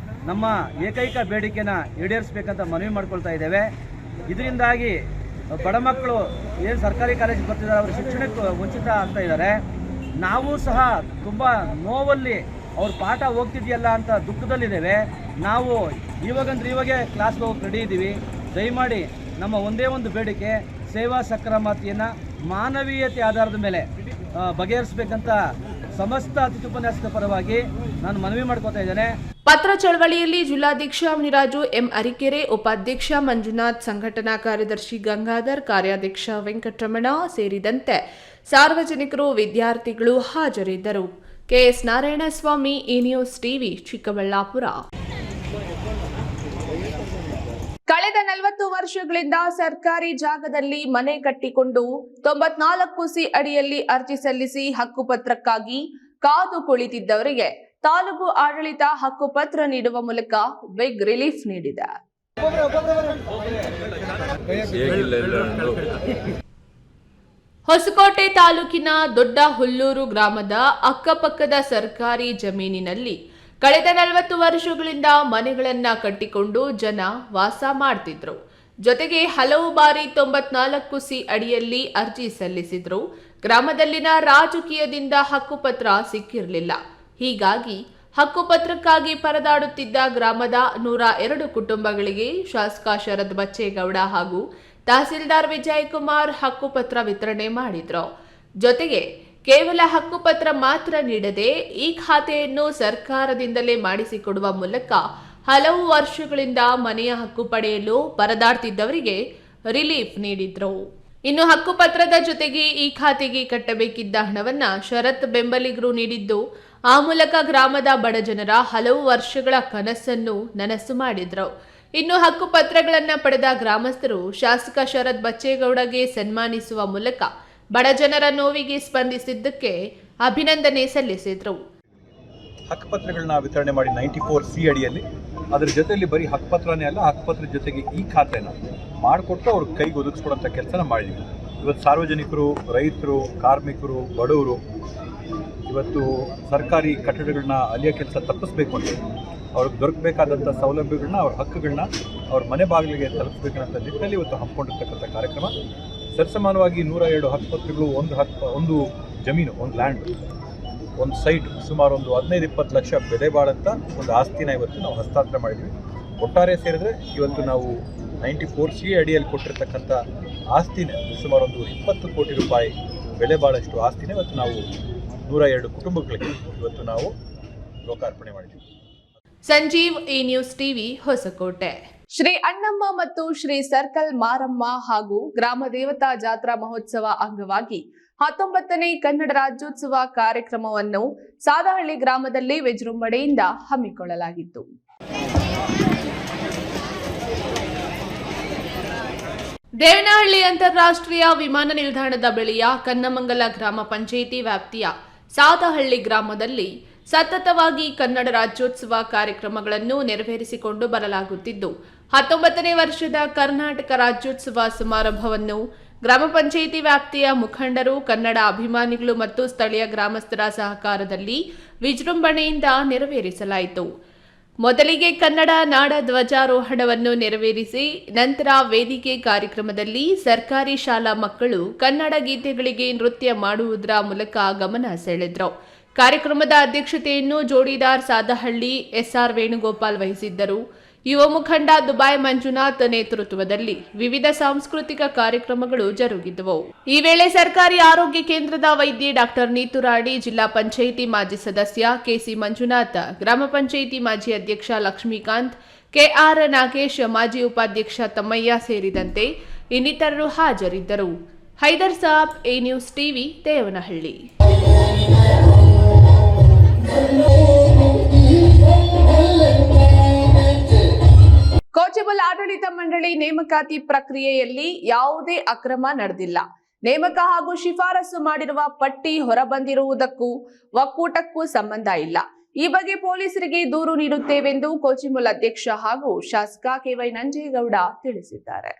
ನಮ್ಮ ಏಕೈಕ ಬೇಡಿಕೆನ ಈಡೇರಿಸಬೇಕಂತ ಮನವಿ ಮಾಡ್ಕೊಳ್ತಾ ಇದ್ದೇವೆ. ಇದರಿಂದಾಗಿ ಬಡ ಮಕ್ಕಳು ಏನು ಸರ್ಕಾರಿ ಕಾಲೇಜಿಗೆ ಬರ್ತಿದ್ದಾರೆ ಅವರು ಶಿಕ್ಷಣಕ್ಕೆ ವಂಚಿತ ಆಗ್ತಾ ಇದ್ದಾರೆ. ನಾವು ಸಹ ತುಂಬ ನೋವಲ್ಲಿ ಅವ್ರ ಪಾಠ ಹೋಗ್ತಿದೆಯಲ್ಲ ಅಂತ ದುಃಖದಲ್ಲಿದ್ದೇವೆ. ನಾವು ಇವಾಗೇ ಕ್ಲಾಸ್ಗೆ ಹೋಗಿ ರೆಡಿ ಇದ್ದೀವಿ. ದಯಮಾಡಿ ನಮ್ಮ ಒಂದೇ ಒಂದು ಬೇಡಿಕೆ, ಸೇವಾ ಸಕ್ರಮಾತಿಯನ್ನು ಮಾನವೀಯತೆ ಆಧಾರದ ಮೇಲೆ ಬಗೆಹರಿಸಬೇಕಂತ ಸಮಸ್ತ ಅತಿಥಿ ಉಪನ್ಯಾಸಕ ಪರವಾಗಿ ನಾನು ಮನವಿ ಮಾಡ್ಕೋತಾ ಇದ್ದೇನೆ. ಪತ್ರ ಚಳವಳಿಯಲ್ಲಿ ಜಿಲ್ಲಾಧ್ಯಕ್ಷ ಮುನಿರಾಜು, ಎಂ ಅರಿಕೆರೆ, ಉಪಾಧ್ಯಕ್ಷ ಮಂಜುನಾಥ್, ಸಂಘಟನಾ ಕಾರ್ಯದರ್ಶಿ ಗಂಗಾಧರ್, ಕಾರ್ಯಾಧ್ಯಕ್ಷ ವೆಂಕಟರಮಣ ಸೇರಿದಂತೆ ಸಾರ್ವಜನಿಕರು, ವಿದ್ಯಾರ್ಥಿಗಳು ಹಾಜರಿದ್ದರು. KS ನಾರಾಯಣಸ್ವಾಮಿ, ಈ ನ್ಯೂಸ್ ಟಿವಿ, ಚಿಕ್ಕಬಳ್ಳಾಪುರ. ಕಳೆದ 40 ವರ್ಷಗಳಿಂದ ಸರ್ಕಾರಿ ಜಾಗದಲ್ಲಿ ಮನೆ ಕಟ್ಟಿಕೊಂಡು 94C ಅಡಿಯಲ್ಲಿ ಅರ್ಜಿ ಸಲ್ಲಿಸಿ ಹಕ್ಕುಪತ್ರಕ್ಕಾಗಿ ಕಾದು ಕುಳಿತಿದ್ದವರಿಗೆ ತಾಲೂಕು ಆಡಳಿತ ಹಕ್ಕುಪತ್ರ ನೀಡುವ ಮೂಲಕ ಬಿಗ್ ರಿಲೀಫ್ ನೀಡಿದೆ. ಹೊಸಕೋಟೆ ತಾಲೂಕಿನ ದೊಡ್ಡ ಹುಲ್ಲೂರು ಗ್ರಾಮದ ಅಕ್ಕಪಕ್ಕದ ಸರ್ಕಾರಿ ಜಮೀನಿನಲ್ಲಿ ಕಳೆದ 40 ವರ್ಷಗಳಿಂದ ಮನೆಗಳನ್ನ ಕಟ್ಟಿಕೊಂಡು ಜನ ವಾಸ ಮಾಡ್ತಿದ್ರು. ಜೊತೆಗೆ ಹಲವು ಬಾರಿ 94C ಅಡಿಯಲ್ಲಿ ಅರ್ಜಿ ಸಲ್ಲಿಸಿದ್ರು. ಗ್ರಾಮದಲ್ಲಿನ ರಾಜಕೀಯದಿಂದ ಹಕ್ಕುಪತ್ರ ಸಿಕ್ಕಿರಲಿಲ್ಲ. ಹೀಗಾಗಿ ಹಕ್ಕುಪತ್ರಕ್ಕಾಗಿ ಪರದಾಡುತ್ತಿದ್ದ ಗ್ರಾಮದ 102 ಕುಟುಂಬಗಳಿಗೆ ಶಾಸಕ ಶರದ್ ಬಚ್ಚೇಗೌಡ ಹಾಗೂ ತಹಸೀಲ್ದಾರ್ ವಿಜಯಕುಮಾರ್ ಹಕ್ಕುಪತ್ರ ವಿತರಣೆ ಮಾಡಿದ್ರು. ಜೊತೆಗೆ ಕೇವಲ ಹಕ್ಕುಪತ್ರ ಮಾತ್ರ ನೀಡದೆ ಈ ಖಾತೆಯನ್ನು ಸರ್ಕಾರದಿಂದಲೇ ಮಾಡಿಸಿಕೊಡುವ ಮೂಲಕ ಹಲವು ವರ್ಷಗಳಿಂದ ಮನೆಯ ಹಕ್ಕು ಪಡೆಯಲು ಪರದಾಡ್ತಿದ್ದವರಿಗೆ ರಿಲೀಫ್ ನೀಡಿದ್ರು. ಇನ್ನು ಹಕ್ಕುಪತ್ರದ ಜೊತೆಗೆ ಈ ಖಾತೆಗೆ ಕಟ್ಟಬೇಕಿದ್ದ ಹಣವನ್ನ ಶರತ್ ಬೆಂಬಲಿಗರು ನೀಡಿದ್ದು, ಆ ಮೂಲಕ ಗ್ರಾಮದ ಬಡ ಜನರ ಹಲವು ವರ್ಷಗಳ ಕನಸನ್ನು ನನಸು ಮಾಡಿದ್ರು. ಇನ್ನು ಹಕ್ಕುಪತ್ರಗಳನ್ನು ಪಡೆದ ಗ್ರಾಮಸ್ಥರು ಶಾಸಕ ಶರತ್ ಬಚ್ಚೇಗೌಡಗೆ ಸನ್ಮಾನಿಸುವ ಮೂಲಕ ಬಡ ಜನರ ನೋವಿಗೆ ಸ್ಪಂದಿಸಿದ್ದಕ್ಕೆ ಅಭಿನಂದನೆ ಸಲ್ಲಿಸಿದರು. ಹಕ್ಕುಪತ್ರಗಳನ್ನ ವಿತರಣೆ ಮಾಡಿ 94C ಅಡಿಯಲ್ಲಿ ಅದರ ಜೊತೆಯಲ್ಲಿ ಬರೀ ಹಕ್ಕುಪತ್ರನೇ ಅಲ್ಲ, ಹಕ್ಕುಪತ್ರದ ಜೊತೆಗೆ ಈ ಖಾತೆನ ಮಾಡಿಕೊಟ್ಟು ಅವ್ರ ಕೈಗೆ ಒದಗಿಸ್ಕೊಡೋಂಥ ಕೆಲಸನ ಮಾಡಿದ್ವಿ. ಇವತ್ತು ಸಾರ್ವಜನಿಕರು, ರೈತರು, ಕಾರ್ಮಿಕರು, ಬಡವರು ಇವತ್ತು ಸರ್ಕಾರಿ ಕಟ್ಟಡಗಳನ್ನ ಅಲಿಯೋ ಕೆಲಸ ತಪ್ಪಿಸ್ಬೇಕು ಅಂತ ಅವ್ರಿಗೆ ದೊರಕಬೇಕಾದಂಥ ಸೌಲಭ್ಯಗಳನ್ನ, ಅವ್ರ ಹಕ್ಕುಗಳನ್ನ ಅವ್ರ ಮನೆ ಬಾಗಿಲಿಗೆ ತಲುಪಿಸ್ಬೇಕನ್ನೋ ನಿಟ್ಟಿನಲ್ಲಿ ಇವತ್ತು ಹಮ್ಮಿಕೊಂಡಿರ್ತಕ್ಕಂಥ ಕಾರ್ಯಕ್ರಮ. ಸರಿಸಮಾನವಾಗಿ 102 ಹಕ್ಕುಪತ್ರಗಳು, ಒಂದು ಜಮೀನು, ಒಂದು ಲ್ಯಾಂಡ್, ಒಂದು ಸೈಟ್, ಸುಮಾರು ಒಂದು 15-20 ಲಕ್ಷ ಬೆಲೆ ಬಾಳಂಥ ಒಂದು ಆಸ್ತಿನ ಇವತ್ತು ನಾವು ಹಸ್ತಾಂತರ ಮಾಡಿದ್ವಿ. ಒಟ್ಟಾರೆ ಸೇರಿದ್ರೆ ಇವತ್ತು ನಾವು 94C ಅಡಿಯಲ್ಲಿ ಕೊಟ್ಟಿರ್ತಕ್ಕಂಥ ಆಸ್ತಿನ ಸುಮಾರು ಒಂದು 20 ಕೋಟಿ ರೂಪಾಯಿ ಬೆಲೆ ಬಾಳಷ್ಟು ಆಸ್ತಿನ ಇವತ್ತು ನಾವು 102 ಕುಟುಂಬಗಳಿಗೆ ಇವತ್ತು ನಾವು ಲೋಕಾರ್ಪಣೆ ಮಾಡಿದ್ದೀವಿ. ಸಂಜೀವ್, ಈ ನ್ಯೂಸ್ ಟಿವಿ, ಹೊಸಕೋಟೆ. ಶ್ರೀ ಅಣ್ಣಮ್ಮ ಮತ್ತು ಶ್ರೀ ಸರ್ಕಲ್ ಮಾರಮ್ಮ ಹಾಗೂ ಗ್ರಾಮ ದೇವತಾ ಜಾತ್ರಾ ಮಹೋತ್ಸವ ಅಂಗವಾಗಿ 19ನೇ ಕನ್ನಡ ರಾಜ್ಯೋತ್ಸವ ಕಾರ್ಯಕ್ರಮವನ್ನು ಸಾದಹಳ್ಳಿ ಗ್ರಾಮದಲ್ಲಿ ವಿಜೃಂಭಣೆಯಿಂದ ಹಮ್ಮಿಕೊಳ್ಳಲಾಗಿತ್ತು. ದೇವನಹಳ್ಳಿ ಅಂತಾರಾಷ್ಟ್ರೀಯ ವಿಮಾನ ನಿಲ್ದಾಣದ ಬಳಿಯ ಕನ್ನಮಂಗಲ ಗ್ರಾಮ ಪಂಚಾಯಿತಿ ವ್ಯಾಪ್ತಿಯ ಸಾದಹಳ್ಳಿ ಗ್ರಾಮದಲ್ಲಿ ಸತತವಾಗಿ ಕನ್ನಡ ರಾಜ್ಯೋತ್ಸವ ಕಾರ್ಯಕ್ರಮಗಳನ್ನು ನೆರವೇರಿಸಿಕೊಂಡು ಬರಲಾಗುತ್ತಿದ್ದು 19ನೇ ವರ್ಷದ ಕರ್ನಾಟಕ ರಾಜ್ಯೋತ್ಸವ ಸಮಾರಂಭವನ್ನು ಗ್ರಾಮ ಪಂಚಾಯಿತಿ ವ್ಯಾಪ್ತಿಯ ಮುಖಂಡರು, ಕನ್ನಡ ಅಭಿಮಾನಿಗಳು ಮತ್ತು ಸ್ಥಳೀಯ ಗ್ರಾಮಸ್ಥರ ಸಹಕಾರದಲ್ಲಿ ವಿಜೃಂಭಣೆಯಿಂದ ನೆರವೇರಿಸಲಾಯಿತು. ಮೊದಲಿಗೆ ಕನ್ನಡ ನಾಡ ಧ್ವಜಾರೋಹಣವನ್ನು ನೆರವೇರಿಸಿ ನಂತರ ವೇದಿಕೆ ಕಾರ್ಯಕ್ರಮದಲ್ಲಿ ಸರ್ಕಾರಿ ಶಾಲಾ ಮಕ್ಕಳು ಕನ್ನಡ ಗೀತೆಗಳಿಗೆ ನೃತ್ಯ ಮಾಡುವುದರ ಮೂಲಕ ಗಮನ ಸೆಳೆದರು. ಕಾರ್ಯಕ್ರಮದ ಅಧ್ಯಕ್ಷತೆಯನ್ನು ಜೋಡಿದಾರ್ ಸಾದಹಳ್ಳಿ ಎಸ್ಆರ್ ವೇಣುಗೋಪಾಲ್ ವಹಿಸಿದ್ದರು. ಯುವ ಮುಖಂಡ ದುಬೈ ಮಂಜುನಾಥ್ ನೇತೃತ್ವದಲ್ಲಿ ವಿವಿಧ ಸಾಂಸ್ಕೃತಿಕ ಕಾರ್ಯಕ್ರಮಗಳು ಜರುಗಿದವು. ಈ ವೇಳೆ ಸರ್ಕಾರಿ ಆರೋಗ್ಯ ಕೇಂದ್ರದ ವೈದ್ಯೆ ಡಾಕ್ಟರ್ ನೀತು ರಾಡಿ, ಜಿಲ್ಲಾ ಪಂಚಾಯಿತಿ ಮಾಜಿ ಸದಸ್ಯ ಕೆಸಿ ಮಂಜುನಾಥ್, ಗ್ರಾಮ ಪಂಚಾಯಿತಿ ಮಾಜಿ ಅಧ್ಯಕ್ಷ ಲಕ್ಷ್ಮೀಕಾಂತ್, ಕೆಆರ್ ನಾಗೇಶ್, ಮಾಜಿ ಉಪಾಧ್ಯಕ್ಷ ತಮ್ಮಯ್ಯ ಸೇರಿದಂತೆ ಇನ್ನಿತರರು ಹಾಜರಿದ್ದರು. Haider Sab, E news TV, Devanahalli. ಕೋಚಬಲ್ ಆಡಳಿತ ಮಂಡಳಿ ನೇಮಕಾತಿ ಪ್ರಕ್ರಿಯೆಯಲ್ಲಿ ಯಾವುದೇ ಅಕ್ರಮ ನಡೆದಿಲ್ಲ. ನೇಮಕ ಹಾಗೂ ಶಿಫಾರಸು ಮಾಡಿರುವ ಪಟ್ಟಿ ಹೊರಬಂದಿರುವುದಕ್ಕೂ ಒಕ್ಕೂಟಕ್ಕೂ ಸಂಬಂಧ ಇಲ್ಲ. ಈ ಬಗ್ಗೆ ಪೊಲೀಸರಿಗೆ ದೂರು ನೀಡುತ್ತೇವೆಂದು ಕೋಚಿಮುಲ್ ಅಧ್ಯಕ್ಷ ಹಾಗೂ ಶಾಸಕ ಕೆವೈ ನಂಜೇಗೌಡ ತಿಳಿಸಿದ್ದಾರೆ.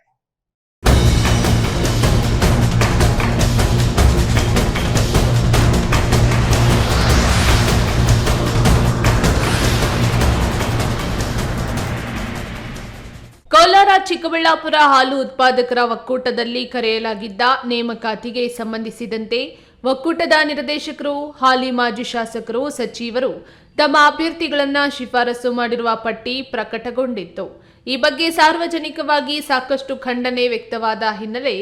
ಕೋಲಾರ ಚಿಕ್ಕಬಳ್ಳಾಪುರ ಹಾಲು ಉತ್ಪಾದಕರ ಒಕ್ಕೂಟದಲ್ಲಿ ಕರೆಯಲಾಗಿದ್ದ ನೇಮಕಾತಿಗೆ ಸಂಬಂಧಿಸಿದಂತೆ ಒಕ್ಕೂಟದ ನಿರ್ದೇಶಕರು, ಹಾಲಿ ಮಾಜಿ ಶಾಸಕರು, ಸಚಿವರು ತಮ್ಮ ಅಭ್ಯರ್ಥಿಗಳನ್ನು ಶಿಫಾರಸು ಮಾಡಿರುವ ಪಟ್ಟಿ ಪ್ರಕಟಗೊಂಡಿತ್ತು. ಈ ಬಗ್ಗೆ ಸಾರ್ವಜನಿಕವಾಗಿ ಸಾಕಷ್ಟು ಖಂಡನೆ ವ್ಯಕ್ತವಾದ ಹಿನ್ನೆಲೆ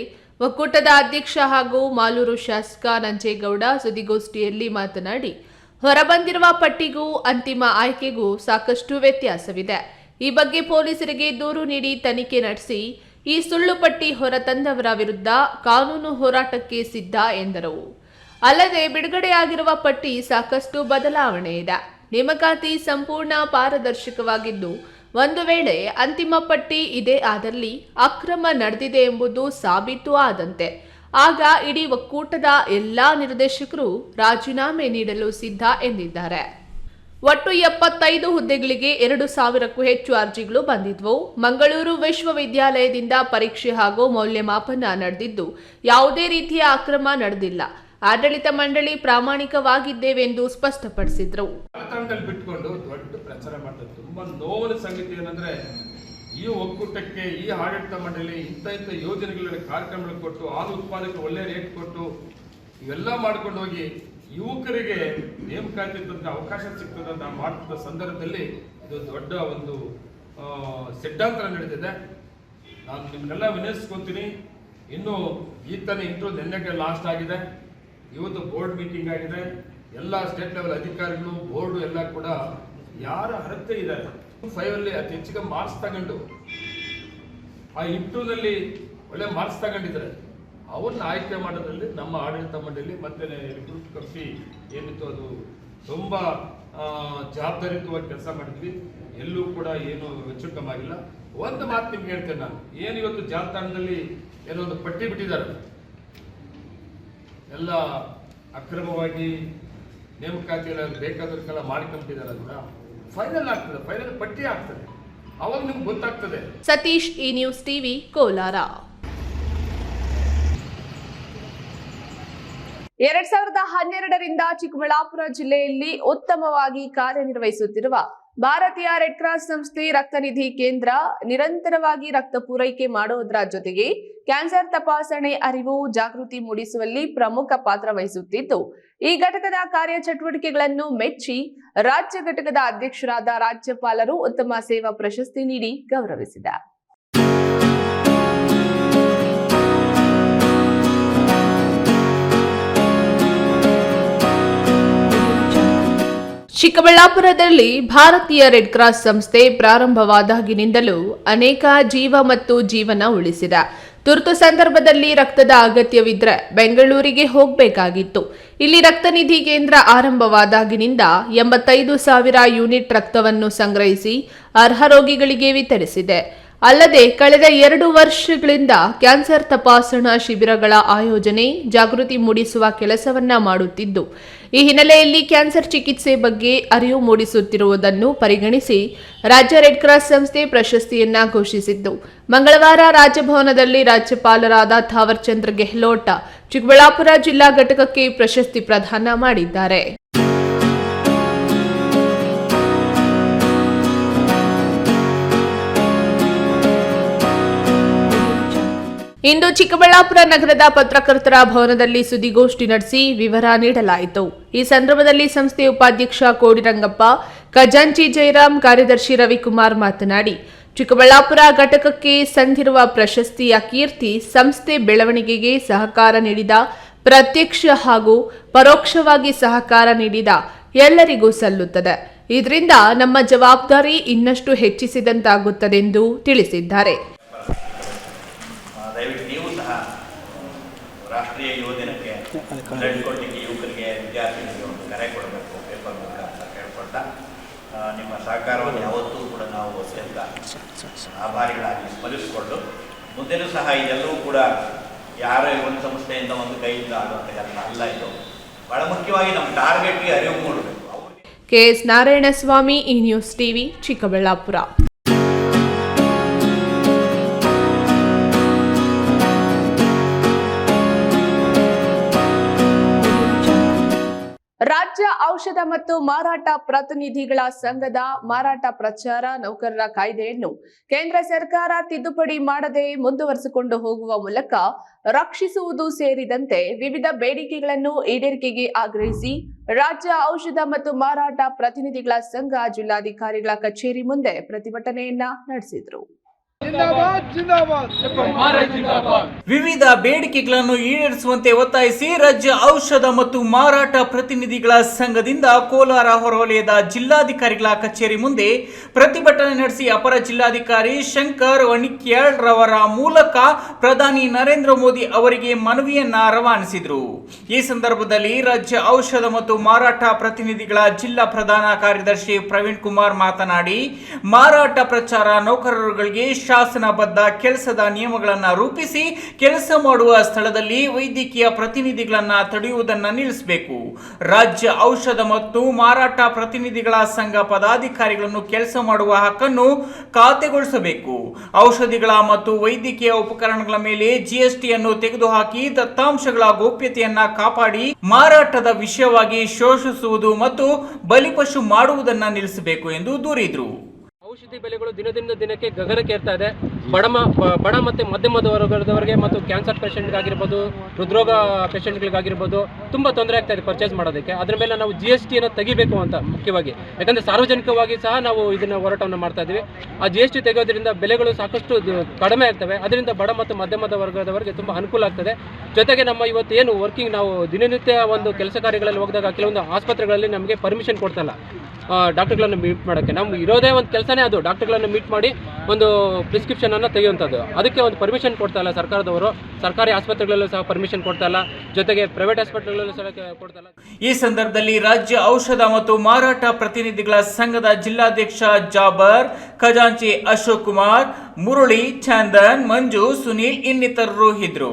ಒಕ್ಕೂಟದ ಅಧ್ಯಕ್ಷ ಹಾಗೂ ಮಾಲೂರು ಶಾಸಕ ನಂಜೇಗೌಡ ಸುದ್ದಿಗೋಷ್ಠಿಯಲ್ಲಿ ಮಾತನಾಡಿ, ಹೊರಬಂದಿರುವ ಪಟ್ಟಿಗೂ ಅಂತಿಮ ಆಯ್ಕೆಗೂ ಸಾಕಷ್ಟು ವ್ಯತ್ಯಾಸವಿದೆ. ಈ ಬಗ್ಗೆ ಪೊಲೀಸರಿಗೆ ದೂರು ನೀಡಿ ತನಿಖೆ ನಡೆಸಿ ಈ ಸುಳ್ಳು ಪಟ್ಟಿ ಹೊರತಂದವರ ವಿರುದ್ಧ ಕಾನೂನು ಹೋರಾಟಕ್ಕೆ ಸಿದ್ಧ ಎಂದರು. ಅಲ್ಲದೆ ಬಿಡುಗಡೆಯಾಗಿರುವ ಪಟ್ಟಿ ಸಾಕಷ್ಟು ಬದಲಾವಣೆ ಇದೆ. ನೇಮಕಾತಿ ಸಂಪೂರ್ಣ ಪಾರದರ್ಶಕವಾಗಿದ್ದು, ಒಂದು ವೇಳೆ ಅಂತಿಮ ಪಟ್ಟಿ ಇದೇ ಆದಲ್ಲಿ ಅಕ್ರಮ ನಡೆದಿದೆ ಎಂಬುದು ಸಾಬೀತು ಆದಂತೆ ಆಗ ಇಡೀ ಒಕ್ಕೂಟದ ಎಲ್ಲಾ ನಿರ್ದೇಶಕರು ರಾಜೀನಾಮೆ ನೀಡಲು ಸಿದ್ಧ ಎಂದಿದ್ದಾರೆ. ಒಟ್ಟು 75 ಹುದ್ದೆಗಳಿಗೆ 2,000ಕ್ಕೂ ಹೆಚ್ಚು ಅರ್ಜಿಗಳು ಬಂದಿದ್ವು. ಮಂಗಳೂರು ವಿಶ್ವವಿದ್ಯಾಲಯದಿಂದ ಪರೀಕ್ಷೆ ಹಾಗೂ ಮೌಲ್ಯಮಾಪನ ನಡೆದಿದ್ದು ಯಾವುದೇ ರೀತಿಯ ಅಕ್ರಮ ನಡೆದಿಲ್ಲ. ಆಡಳಿತ ಮಂಡಳಿ ಪ್ರಾಮಾಣಿಕವಾಗಿದ್ದೇವೆಂದು ಸ್ಪಷ್ಟಪಡಿಸಿದ್ರು. ಬಿಟ್ಕೊಂಡು ದೊಡ್ಡ ಪ್ರಚಾರ ಮಾಡ್ತಾರೆ. ತುಂಬಾ ನೋವಿನ ಸಂಗತಿ ಏನಂದ್ರೆ, ಈ ಒಕ್ಕೂಟಕ್ಕೆ, ಈ ಆಡಳಿತ ಮಂಡಳಿ ಇಂಥ ಯೋಜನೆಗಳ ಕಾರ್ಯಕ್ರಮಗಳು ಕೊಟ್ಟು, ಹಾಲು ಉತ್ಪಾದಕರು ಒಳ್ಳೆ ರೇಟ್ ಕೊಟ್ಟು ಇವೆಲ್ಲ ಮಾಡ್ಕೊಂಡು ಹೋಗಿ ಯುವಕರಿಗೆ ನೇಮಕಾತಿ ಅವಕಾಶ ಸಿಗ್ತದಂತ ಮಾಡ್ತಿದ್ದ ಸಂದರ್ಭದಲ್ಲಿ ಇದು ದೊಡ್ಡ ಒಂದು ಸಿದ್ಧಾಂತ ನಡೆದಿದೆ. ನಾನು ನಿಮ್ಮನ್ನೆಲ್ಲ ವಿನಯಿಸ್ಕೊತೀನಿ. ಇನ್ನು ಈತನ ಇಂಟ್ರೂ ನೆನ್ನೆಗೆ ಲಾಸ್ಟ್ ಆಗಿದೆ. ಇವತ್ತು ಬೋರ್ಡ್ ಮೀಟಿಂಗ್ ಆಗಿದೆ. ಎಲ್ಲ ಸ್ಟೇಟ್ ಲೆವೆಲ್ ಅಧಿಕಾರಿಗಳು, ಬೋರ್ಡು ಎಲ್ಲ ಕೂಡ ಯಾರ ಅರ್ಹತೆ ಇದ್ದಾರೆ 5ಅಲ್ಲಿ ಅತಿ ಹೆಚ್ಚಿಗೆ ಮಾರ್ಕ್ಸ್ ತಗೊಂಡು ಆ ಇಂಟರ್ವ್ಯೂನಲ್ಲಿ ಒಳ್ಳೆ ಮಾರ್ಕ್ಸ್ ತಗೊಂಡಿದ್ದಾರೆ. ಅವ್ರನ್ನ ಆಯ್ಕೆ ಮಾಡೋದ್ರಲ್ಲಿ ನಮ್ಮ ಆಡಳಿತ ಮಂಡಳಿ ಮತ್ತೆ ರಿಕ್ರೂಟ್ ಕಮಿಟಿ ಏನಿತ್ತು ಅದು ತುಂಬ ಜವಾಬ್ದಾರಿಯುತವಾಗಿ ಕೆಲಸ ಮಾಡಿದ್ವಿ. ಎಲ್ಲೂ ಕೂಡ ಏನು ಹೆಚ್ಚು ಕಮ್ಮಿ ಆಗಿಲ್ಲ. ಒಂದು ಮಾತು ನಿಮ್ಗೆ ಹೇಳ್ತೇನೆ ನಾನು, ಏನು ಇವತ್ತು ಜಾಲತಾಣದಲ್ಲಿ ಏನೋ ಒಂದು ಪಟ್ಟಿ ಬಿಟ್ಟಿದ್ದಾರೆ, ಎಲ್ಲ ಅಕ್ರಮವಾಗಿ ನೇಮಕಾತಿಯಲ್ಲಿ ಬೇಕಾದವ್ರಿಗೆಲ್ಲ ಮಾಡಿಕೊಂಡಿದ್ದಾರೆ ಅಂತ ಫೈನಲ್ ಆಗ್ತದೆ, ಫೈನಲ್ ಪಟ್ಟಿ ಆಗ್ತದೆ, ಅವಾಗ ನಿಮ್ಗೆ ಗೊತ್ತಾಗ್ತದೆ. ಸತೀಶ್, ಈ ನ್ಯೂಸ್ ಟಿವಿ, ಕೋಲಾರ. 2012ರಿಂದ ಚಿಕ್ಕಬಳ್ಳಾಪುರ ಜಿಲ್ಲೆಯಲ್ಲಿ ಉತ್ತಮವಾಗಿ ಕಾರ್ಯನಿರ್ವಹಿಸುತ್ತಿರುವ ಭಾರತೀಯ ರೆಡ್ ಕ್ರಾಸ್ ಸಂಸ್ಥೆ ರಕ್ತನಿಧಿ ಕೇಂದ್ರ ನಿರಂತರವಾಗಿ ರಕ್ತ ಪೂರೈಕೆ ಮಾಡುವುದರ ಜೊತೆಗೆ ಕ್ಯಾನ್ಸರ್ ತಪಾಸಣೆ ಅರಿವು ಜಾಗೃತಿ ಮೂಡಿಸುವಲ್ಲಿ ಪ್ರಮುಖ ಪಾತ್ರ ವಹಿಸುತ್ತಿದ್ದು, ಈ ಘಟಕದ ಕಾರ್ಯಚಟುವಟಿಕೆಗಳನ್ನು ಮೆಚ್ಚಿ ರಾಜ್ಯ ಘಟಕದ ಅಧ್ಯಕ್ಷರಾದ ರಾಜ್ಯಪಾಲರು ಉತ್ತಮ ಸೇವಾ ಪ್ರಶಸ್ತಿ ನೀಡಿ ಗೌರವಿಸಿದ್ದಾರೆ. ಚಿಕ್ಕಬಳ್ಳಾಪುರದಲ್ಲಿ ಭಾರತೀಯ ರೆಡ್ ಕ್ರಾಸ್ ಸಂಸ್ಥೆ ಪ್ರಾರಂಭವಾದಾಗಿನಿಂದಲೂ ಅನೇಕ ಜೀವ ಮತ್ತು ಜೀವನ ಉಳಿಸಿದೆ. ತುರ್ತು ಸಂದರ್ಭದಲ್ಲಿ ರಕ್ತದ ಅಗತ್ಯವಿದ್ರೆ ಬೆಂಗಳೂರಿಗೆ ಹೋಗಬೇಕಾಗಿತ್ತು. ಇಲ್ಲಿ ರಕ್ತನಿಧಿ ಕೇಂದ್ರ ಆರಂಭವಾದಾಗಿನಿಂದ 85,000 ಯೂನಿಟ್ ರಕ್ತವನ್ನು ಸಂಗ್ರಹಿಸಿ ಅರ್ಹ ರೋಗಿಗಳಿಗೆ ವಿತರಿಸಿದೆ. ಅಲ್ಲದೆ ಕಳೆದ 2 ವರ್ಷಗಳಿಂದ ಕ್ಯಾನ್ಸರ್ ತಪಾಸಣಾ ಶಿಬಿರಗಳ ಆಯೋಜನೆ, ಜಾಗೃತಿ ಮೂಡಿಸುವ ಕೆಲಸವನ್ನ ಮಾಡುತ್ತಿದ್ದು, ಈ ಹಿನ್ನೆಲೆಯಲ್ಲಿ ಕ್ಯಾನ್ಸರ್ ಚಿಕಿತ್ಸೆ ಬಗ್ಗೆ ಅರಿವು ಮೂಡಿಸುತ್ತಿರುವುದನ್ನು ಪರಿಗಣಿಸಿ ರಾಜ್ಯ ರೆಡ್ ಕ್ರಾಸ್ ಸಂಸ್ಥೆ ಪ್ರಶಸ್ತಿಯನ್ನ ಘೋಷಿಸಿದ್ದು, ಮಂಗಳವಾರ ರಾಜಭವನದಲ್ಲಿ ರಾಜ್ಯಪಾಲರಾದ ಥಾವರ್ ಚಂದ್ ಗೆಹ್ಲೋಟ್ ಚಿಕ್ಕಬಳ್ಳಾಪುರ ಜಿಲ್ಲಾ ಘಟಕಕ್ಕೆ ಪ್ರಶಸ್ತಿ ಪ್ರದಾನ ಮಾಡಿದ್ದಾರೆ. ಇಂದು ಚಿಕ್ಕಬಳ್ಳಾಪುರ ನಗರದ ಪತ್ರಕರ್ತರ ಭವನದಲ್ಲಿ ಸುದ್ದಿಗೋಷ್ಠಿ ನಡೆಸಿ ವಿವರ ನೀಡಲಾಯಿತು. ಈ ಸಂದರ್ಭದಲ್ಲಿ ಸಂಸ್ಥೆ ಉಪಾಧ್ಯಕ್ಷ ಕೋಡಿರಂಗಪ್ಪ, ಖಜಾಂಚಿ ಜಯರಾಮ್, ಕಾರ್ಯದರ್ಶಿ ರವಿಕುಮಾರ್ ಮಾತನಾಡಿ, ಚಿಕ್ಕಬಳ್ಳಾಪುರ ಘಟಕಕ್ಕೆ ಸಂದಿರುವ ಪ್ರಶಸ್ತಿಯ ಕೀರ್ತಿ ಸಂಸ್ಥೆ ಬೆಳವಣಿಗೆಗೆ ಸಹಕಾರ ನೀಡಿದ, ಪ್ರತ್ಯಕ್ಷ ಹಾಗೂ ಪರೋಕ್ಷವಾಗಿ ಸಹಕಾರ ನೀಡಿದ ಎಲ್ಲರಿಗೂ ಸಲ್ಲುತ್ತದೆ. ಇದರಿಂದ ನಮ್ಮ ಜವಾಬ್ದಾರಿ ಇನ್ನಷ್ಟು ಹೆಚ್ಚಿಸಿದಂತಾಗುತ್ತದೆಂದು ತಿಳಿಸಿದ್ದಾರೆ. ದಯವಿಟ್ಟು ನೀವು ಸಹ ರಾಷ್ಟ್ರೀಯ ಯುವ ದಿನಕ್ಕೆ ಬ್ಲಡ್ ಕೊಡಲಿಕ್ಕೆ ಯುವಕರಿಗೆ, ವಿದ್ಯಾರ್ಥಿಗಳಿಗೆ ಒಂದು ಕರೆ ಕೊಡಬೇಕು ಪೇಪರ್ ಮೂಲಕ ಅಂತ ಕೇಳ್ಕೊಳ್ತಾ, ನಿಮ್ಮ ಸಹಕಾರವನ್ನು ಯಾವತ್ತೂ ಕೂಡ ನಾವು ಅತ್ಯಂತ ಆಭಾರಿಗಳಾಗಿ ಸ್ಮರಿಸಿಕೊಂಡು, ಮುಂದೆನೂ ಸಹ ಇದೆಲ್ಲವೂ ಕೂಡ ಯಾರೇ ಒಂದು ಸಂಸ್ಥೆಯಿಂದ ಒಂದು ಕೈಯಿಂದ ಆಗುವಂಥ ಕೆಲಸ ಅಲ್ಲ. ಇದು ಬಹಳ ಮುಖ್ಯವಾಗಿ ನಮ್ಮ ಟಾರ್ಗೆಟ್ಗೆ ಅರಿವು ಮೂಡಬೇಕು. ಕೆಎಸ್ ನಾರಾಯಣಸ್ವಾಮಿ, ಈ ನ್ಯೂಸ್ ಟಿವಿ, ಚಿಕ್ಕಬಳ್ಳಾಪುರ. ರಾಜ್ಯ ಔಷಧ ಮತ್ತು ಮಾರಾಟ ಪ್ರತಿನಿಧಿಗಳ ಸಂಘದ ಮಾರಾಟ ಪ್ರಚಾರ ನೌಕರರ ಕಾಯ್ದೆಯನ್ನು ಕೇಂದ್ರ ಸರ್ಕಾರ ತಿದ್ದುಪಡಿ ಮಾಡದೆ ಮುಂದುವರಿಸಿಕೊಂಡು ಹೋಗುವ ಮೂಲಕ ರಕ್ಷಿಸುವುದು ಸೇರಿದಂತೆ ವಿವಿಧ ಬೇಡಿಕೆಗಳನ್ನು ಈಡೇರಿಕೆಗೆ ಆಗ್ರಹಿಸಿ ರಾಜ್ಯ ಔಷಧ ಮತ್ತು ಮಾರಾಟ ಪ್ರತಿನಿಧಿಗಳ ಸಂಘ ಜಿಲ್ಲಾಧಿಕಾರಿಗಳ ಕಚೇರಿ ಮುಂದೆ ಪ್ರತಿಭಟನೆಯನ್ನ ನಡೆಸಿದರು. ವಿವಿಧ ಬೇಡಿಕೆಗಳನ್ನು ಈಡೇರಿಸುವಂತೆ ಒತ್ತಾಯಿಸಿ ರಾಜ್ಯ ಔಷಧ ಮತ್ತು ಮಾರಾಟ ಪ್ರತಿನಿಧಿಗಳ ಸಂಘದಿಂದ ಕೋಲಾರ ಹೊರವಲಯದ ಜಿಲ್ಲಾಧಿಕಾರಿಗಳ ಕಚೇರಿ ಮುಂದೆ ಪ್ರತಿಭಟನೆ ನಡೆಸಿ ಅಪರ ಜಿಲ್ಲಾಧಿಕಾರಿ ಶಂಕರ್ ವಣಿಕ್ಯಾಳ್ ರವರ ಮೂಲಕ ಪ್ರಧಾನಿ ನರೇಂದ್ರ ಮೋದಿ ಅವರಿಗೆ ಮನವಿಯನ್ನ ರವಾನಿಸಿದರು. ಈ ಸಂದರ್ಭದಲ್ಲಿ ರಾಜ್ಯ ಔಷಧ ಮತ್ತು ಮಾರಾಟ ಪ್ರತಿನಿಧಿಗಳ ಜಿಲ್ಲಾ ಪ್ರಧಾನ ಕಾರ್ಯದರ್ಶಿ ಪ್ರವೀಣ್ ಕುಮಾರ್ ಮಾತನಾಡಿ, ಮಾರಾಟ ಪ್ರಚಾರ ನೌಕರರುಗಳಿಗೆ ಶಾಸನಬದ್ಧ ಕೆಲಸದ ನಿಯಮಗಳನ್ನು ರೂಪಿಸಿ ಕೆಲಸ ಮಾಡುವ ಸ್ಥಳದಲ್ಲಿ ವೈದ್ಯಕೀಯ ಪ್ರತಿನಿಧಿಗಳನ್ನ ತಡೆಯುವುದನ್ನು ನಿಲ್ಲಿಸಬೇಕು. ರಾಜ್ಯ ಔಷಧ ಮತ್ತು ಮಾರಾಟ ಪ್ರತಿನಿಧಿಗಳ ಸಂಘ ಪದಾಧಿಕಾರಿಗಳನ್ನು ಕೆಲಸ ಮಾಡುವ ಹಕ್ಕನ್ನು ಖಾತೆಗೊಳಿಸಬೇಕು. ಔಷಧಿಗಳ ಮತ್ತು ವೈದ್ಯಕೀಯ ಉಪಕರಣಗಳ ಮೇಲೆ ಜಿಎಸ್ಟಿಯನ್ನು ತೆಗೆದುಹಾಕಿ ದತ್ತಾಂಶಗಳ ಗೋಪ್ಯತೆಯನ್ನ ಕಾಪಾಡಿ ಮಾರಾಟದ ವಿಷಯವಾಗಿ ಶೋಷಿಸುವುದು ಮತ್ತು ಬಲಿಪಶು ಮಾಡುವುದನ್ನು ನಿಲ್ಲಿಸಬೇಕು ಎಂದು ದೂರಿದರು. ಔಷಧಿ ಬೆಲೆಗಳು ದಿನದಿಂದ ದಿನಕ್ಕೆ ಗಗನಕ್ಕೇರ್ತಾ ಇದೆ. ಬಡ ಮತ್ತು ಮಧ್ಯಮ ವರ್ಗದವರಿಗೆ ಮತ್ತು ಕ್ಯಾನ್ಸರ್ ಪೇಷಂಟ್ಗಾಗಿರ್ಬೋದು, ಹೃದ್ರೋಗ ಪೇಷಂಟ್ಗಳಿಗಾಗಿರ್ಬೋದು ತುಂಬ ತೊಂದರೆ ಆಗ್ತಾ ಇದೆ ಪರ್ಚೇಸ್ ಮಾಡೋದಕ್ಕೆ. ಅದರ ಮೇಲೆ ನಾವು GSTಯನ್ನು ತೆಗಿಬೇಕು ಅಂತ ಮುಖ್ಯವಾಗಿ, ಯಾಕಂದರೆ ಸಾರ್ವಜನಿಕವಾಗಿ ಸಹ ನಾವು ಇದನ್ನು ಹೋರಾಟವನ್ನು ಮಾಡ್ತಾ ಇದ್ದೀವಿ. ಆ GST ತೆಗೆಯೋದ್ರಿಂದ ಬೆಲೆಗಳು ಸಾಕಷ್ಟು ಕಡಿಮೆ ಆಗ್ತವೆ. ಅದರಿಂದ ಬಡ ಮತ್ತು ಮಧ್ಯಮದ ವರ್ಗದವರಿಗೆ ತುಂಬ ಅನುಕೂಲ ಆಗ್ತದೆ. ಜೊತೆಗೆ ನಮ್ಮ ಇವತ್ತು ಏನು ವರ್ಕಿಂಗ್ ನಾವು ದಿನನಿತ್ಯ ಒಂದು ಕೆಲಸ ಕಾರ್ಯಗಳಲ್ಲಿ ಹೋಗಿದಾಗ ಕೆಲವೊಂದು ಆಸ್ಪತ್ರೆಗಳಲ್ಲಿ ನಮಗೆ ಪರ್ಮಿಷನ್ ಕೊಡ್ತಲ್ಲ ಡಾಕ್ಟರ್ಗಳನ್ನು ಮೀಟ್ ಮಾಡೋಕ್ಕೆ. ನಮ್ಗೆ ಇರೋದೇ ಒಂದು ಕೆಲಸನೇ ಅದು ಡಾಕ್ಟರ್ಗಳನ್ನು ಮೀಟ್ ಮಾಡಿ ಒಂದು ಪ್ರಿಸ್ಕ್ರಿಪ್ಷನನ್ನು ತೆಗೆಯುವಂಥದ್ದು. ಅದಕ್ಕೆ ಒಂದು ಪರ್ಮಿಷನ್ ಕೊಡ್ತಾ ಇಲ್ಲ ಸರ್ಕಾರದವರು. ಸರ್ಕಾರಿ ಆಸ್ಪತ್ರೆಗಳಲ್ಲೂ ಸಹ ಪರ್ಮಿಷನ್ ಕೊಡ್ತಾ ಇಲ್ಲ, ಜೊತೆಗೆ ಪ್ರೈವೇಟ್ ಆಸ್ಪತ್ರೆಗಳಲ್ಲೂ ಸಹ ಕೊಡ್ತಾ ಇಲ್ಲ. ಈ ಸಂದರ್ಭದಲ್ಲಿ ರಾಜ್ಯ ಔಷಧ ಮತ್ತು ಮಾರಾಟ ಪ್ರತಿನಿಧಿಗಳ ಸಂಘದ ಜಿಲ್ಲಾಧ್ಯಕ್ಷ ಜಾಬರ್, ಖಜಾಂಚಿ ಅಶೋಕ್ ಕುಮಾರ್, ಮುರಳಿ, ಚಂದನ್, ಮಂಜು, ಸುನೀಲ್ ಇನ್ನಿತರರು ಇದ್ರು.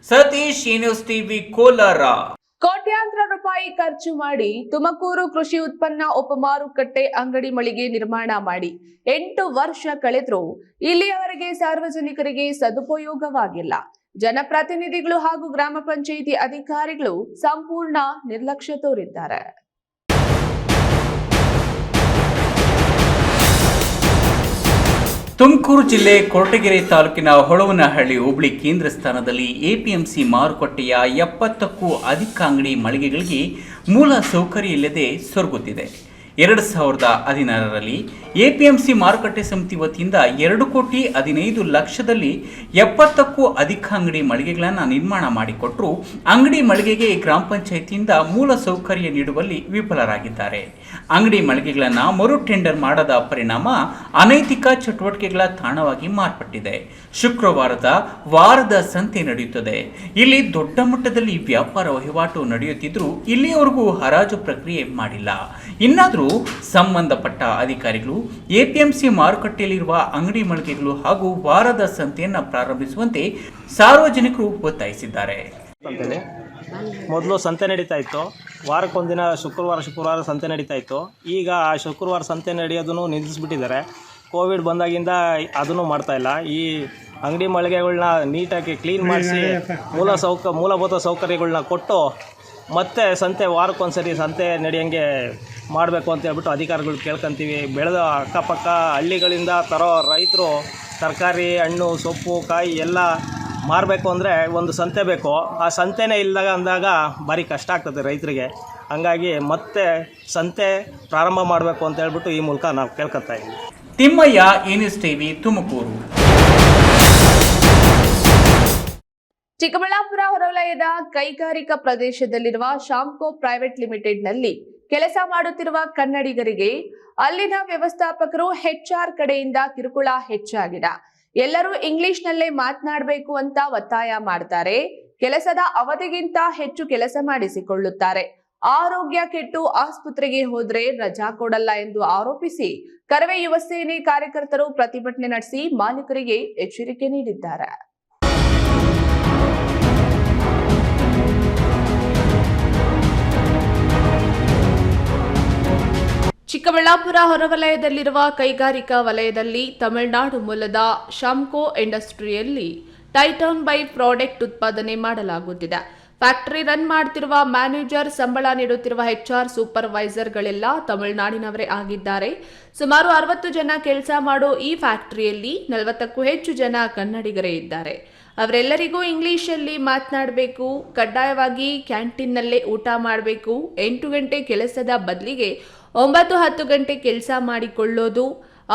Satish, news TV, Kolar. ಕೋಟ್ಯಾಂತರ ರೂಪಾಯಿ ಖರ್ಚು ಮಾಡಿ ತುಮಕೂರು ಕೃಷಿ ಉತ್ಪನ್ನ ಉಪಮಾರುಕಟ್ಟೆ ಅಂಗಡಿ ಮಳಿಗೆ ನಿರ್ಮಾಣ ಮಾಡಿ 8 ವರ್ಷ ಕಳೆದರೂ ಇಲ್ಲಿಯವರೆಗೆ ಸಾರ್ವಜನಿಕರಿಗೆ ಸದುಪಯೋಗವಾಗಿಲ್ಲ. ಜನಪ್ರತಿನಿಧಿಗಳು ಹಾಗೂ ಗ್ರಾಮ ಪಂಚಾಯಿತಿ ಅಧಿಕಾರಿಗಳು ಸಂಪೂರ್ಣ ನಿರ್ಲಕ್ಷ್ಯ ತೋರಿದ್ದಾರೆ. ತುಮಕೂರು ಜಿಲ್ಲೆ ಕೊರಟಗೆರೆ ತಾಲೂಕಿನ ಹೊಳವನಹಳ್ಳಿ ಹೋಬಳಿ ಕೇಂದ್ರ ಸ್ಥಾನದಲ್ಲಿ ಎಪಿಎಂಸಿ ಮಾರುಕಟ್ಟೆಯ 70ಕ್ಕೂ ಅಧಿಕ ಅಂಗಡಿ ಮಳಿಗೆಗಳಿಗೆ ಮೂಲ ಸೌಕರ್ಯ ಇಲ್ಲದೆ ಸೊರಗುತ್ತಿದೆ. 2016ರಲ್ಲಿ ಎಪಿಎಂಸಿ ಮಾರುಕಟ್ಟೆ ಸಮಿತಿ ವತಿಯಿಂದ 2,15,00,000ದಲ್ಲಿ 70ಕ್ಕೂ ಅಧಿಕ ಅಂಗಡಿ ಮಳಿಗೆಗಳನ್ನು ನಿರ್ಮಾಣ ಮಾಡಿಕೊಟ್ಟರು. ಅಂಗಡಿ ಮಳಿಗೆಗೆ ಗ್ರಾಮ ಪಂಚಾಯಿತಿಯಿಂದ ಮೂಲ ಸೌಕರ್ಯ ನೀಡುವಲ್ಲಿ ವಿಫಲರಾಗಿದ್ದಾರೆ. ಅಂಗಡಿ ಮಳಿಗೆಗಳನ್ನು ಮರು ಟೆಂಡರ್ ಮಾಡದ ಪರಿಣಾಮ ಅನೈತಿಕ ಚಟುವಟಿಕೆಗಳ ತಾಣವಾಗಿ ಮಾರ್ಪಟ್ಟಿದೆ. ಶುಕ್ರವಾರದ ವಾರದ ಸಂತೆ ನಡೆಯುತ್ತದೆ. ಇಲ್ಲಿ ದೊಡ್ಡ ಮಟ್ಟದಲ್ಲಿ ವ್ಯಾಪಾರ ವಹಿವಾಟು ನಡೆಯುತ್ತಿದ್ದರೂ ಇಲ್ಲಿಯವರೆಗೂ ಹರಾಜು ಪ್ರಕ್ರಿಯೆ ಮಾಡಿಲ್ಲ. ಇನ್ನಾದರೂ ಸಂಬಂಧಪಟ್ಟ ಅಧಿಕಾರಿಗಳು ಎಪಿಎಂಸಿ ಮಾರುಕಟ್ಟೆಯಲ್ಲಿರುವ ಅಂಗಡಿ ಮಳಿಗೆಗಳು ಹಾಗೂ ವಾರದ ಸಂತೆಯನ್ನು ಪ್ರಾರಂಭಿಸುವಂತೆ ಸಾರ್ವಜನಿಕರು ಒತ್ತಾಯಿಸಿದ್ದಾರೆ. ಮೊದಲು ಸಂತೆ ನಡೀತಾ ಇತ್ತು, ವಾರಕ್ಕೊಂದಿನ ಶುಕ್ರವಾರ ಸಂತೆ ನಡೀತಾ ಇತ್ತು. ಈಗ ಶುಕ್ರವಾರ ಸಂತೆ ನಡೆಯೋದನ್ನು ನಿಲ್ಲಿಸ್ಬಿಟ್ಟಿದ್ದಾರೆ. ಕೋವಿಡ್ ಬಂದಾಗಿಂದ ಅದನ್ನು ಮಾಡ್ತಾಯಿಲ್ಲ. ಈ ಅಂಗಡಿ ಮಳಿಗೆಗಳನ್ನ ನೀಟಾಗಿ ಕ್ಲೀನ್ ಮಾಡಿಸಿ ಮೂಲಭೂತ ಸೌಕರ್ಯಗಳನ್ನ ಕೊಟ್ಟು ಮತ್ತೆ ಸಂತೆ ವಾರಕ್ಕೊಂದ್ಸರಿ ಸಂತೆ ನಡೆಯೋಂಗೆ ಮಾಡಬೇಕು ಅಂತ ಹೇಳ್ಬಿಟ್ಟು ಅಧಿಕಾರಿಗಳು ಕೇಳ್ಕೊತೀವಿ. ಬೆಳೆದ ಅಕ್ಕಪಕ್ಕ ಹಳ್ಳಿಗಳಿಂದ ತರೋ ರೈತರು ತರಕಾರಿ, ಹಣ್ಣು, ಸೊಪ್ಪು, ಕಾಯಿ ಎಲ್ಲ ಮಾರಬೇಕು ಅಂದರೆ ಒಂದು ಸಂತೆ ಬೇಕು. ಆ ಸಂತೆನೇ ಇಲ್ಲದಾಗ ಅಂದಾಗ ಭಾರಿ ಕಷ್ಟ ಆಗ್ತದೆ ರೈತರಿಗೆ. ಹಂಗಾಗಿ ಮತ್ತೆ ಸಂತೆ ಪ್ರಾರಂಭ ಮಾಡಬೇಕು ಅಂತ ಹೇಳ್ಬಿಟ್ಟು ಈ ಮೂಲಕ ನಾವು ಕೇಳ್ಕೊತಾ ಇದ್ದೀವಿ. Thimmayya, news TV, Tumakuru. ಚಿಕ್ಕಬಳ್ಳಾಪುರ ಹೊರವಲಯದ ಕೈಗಾರಿಕಾ ಪ್ರದೇಶದಲ್ಲಿರುವ ಶಾಂಕೋ ಪ್ರೈವೇಟ್ ಲಿಮಿಟೆಡ್ನಲ್ಲಿ ಕೆಲಸ ಮಾಡುತ್ತಿರುವ ಕನ್ನಡಿಗರಿಗೆ ಅಲ್ಲಿನ ವ್ಯವಸ್ಥಾಪಕರು HR ಕಡೆಯಿಂದ ಕಿರುಕುಳ ಹೆಚ್ಚಾಗಿದೆ. ಎಲ್ಲರೂ ಇಂಗ್ಲಿಷ್ನಲ್ಲೇ ಮಾತನಾಡಬೇಕು ಅಂತ ಒತ್ತಾಯ ಮಾಡ್ತಾರೆ. ಕೆಲಸದ ಅವಧಿಗಿಂತ ಹೆಚ್ಚು ಕೆಲಸ ಮಾಡಿಸಿಕೊಳ್ಳುತ್ತಾರೆ. ಆರೋಗ್ಯ ಕೆಟ್ಟು ಆಸ್ಪತ್ರೆಗೆ ಹೋದ್ರೆ ರಜಾ ಕೊಡಲ್ಲ ಎಂದು ಆರೋಪಿಸಿ ಕರವೇ ಯುವ ಸೇನೆ ಕಾರ್ಯಕರ್ತರು ಪ್ರತಿಭಟನೆ ನಡೆಸಿ ಮಾಲೀಕರಿಗೆ ಎಚ್ಚರಿಕೆ ನೀಡಿದ್ದಾರೆ. ಚಿಕ್ಕಬಳ್ಳಾಪುರ ಹೊರವಲಯದಲ್ಲಿರುವ ಕೈಗಾರಿಕಾ ವಲಯದಲ್ಲಿ ತಮಿಳುನಾಡು ಮೂಲದ ಶಾಂಕೋ ಇಂಡಸ್ಟ್ರಿಯಲ್ಲಿ ಟೈಟಾನ್ ಬೈ ಪ್ರಾಡಕ್ಟ್ ಉತ್ಪಾದನೆ ಮಾಡಲಾಗುತ್ತಿದೆ. ಫ್ಯಾಕ್ಟರಿ ರನ್ ಮಾಡುತ್ತಿರುವ ಮ್ಯಾನೇಜರ್, ಸಂಬಳ ನೀಡುತ್ತಿರುವ HR ಸೂಪರ್ವೈಸರ್ಗಳೆಲ್ಲ ತಮಿಳುನಾಡಿನವರೇ ಆಗಿದ್ದಾರೆ. ಸುಮಾರು 60 ಜನ ಕೆಲಸ ಮಾಡೋ ಈ ಫ್ಯಾಕ್ಟರಿಯಲ್ಲಿ 40ಕ್ಕೂ ಹೆಚ್ಚು ಜನ ಕನ್ನಡಿಗರೇ ಇದ್ದಾರೆ. ಅವರೆಲ್ಲರಿಗೂ ಇಂಗ್ಲಿಷಲ್ಲಿ ಮಾತನಾಡಬೇಕು, ಕಡ್ಡಾಯವಾಗಿ ಕ್ಯಾಂಟೀನ್ನಲ್ಲೇ ಊಟ ಮಾಡಬೇಕು, 8 ಗಂಟೆ ಕೆಲಸದ ಬದಲಿಗೆ 9-10 ಗಂಟೆ ಕೆಲಸ ಮಾಡಿಕೊಳ್ಳೋದು,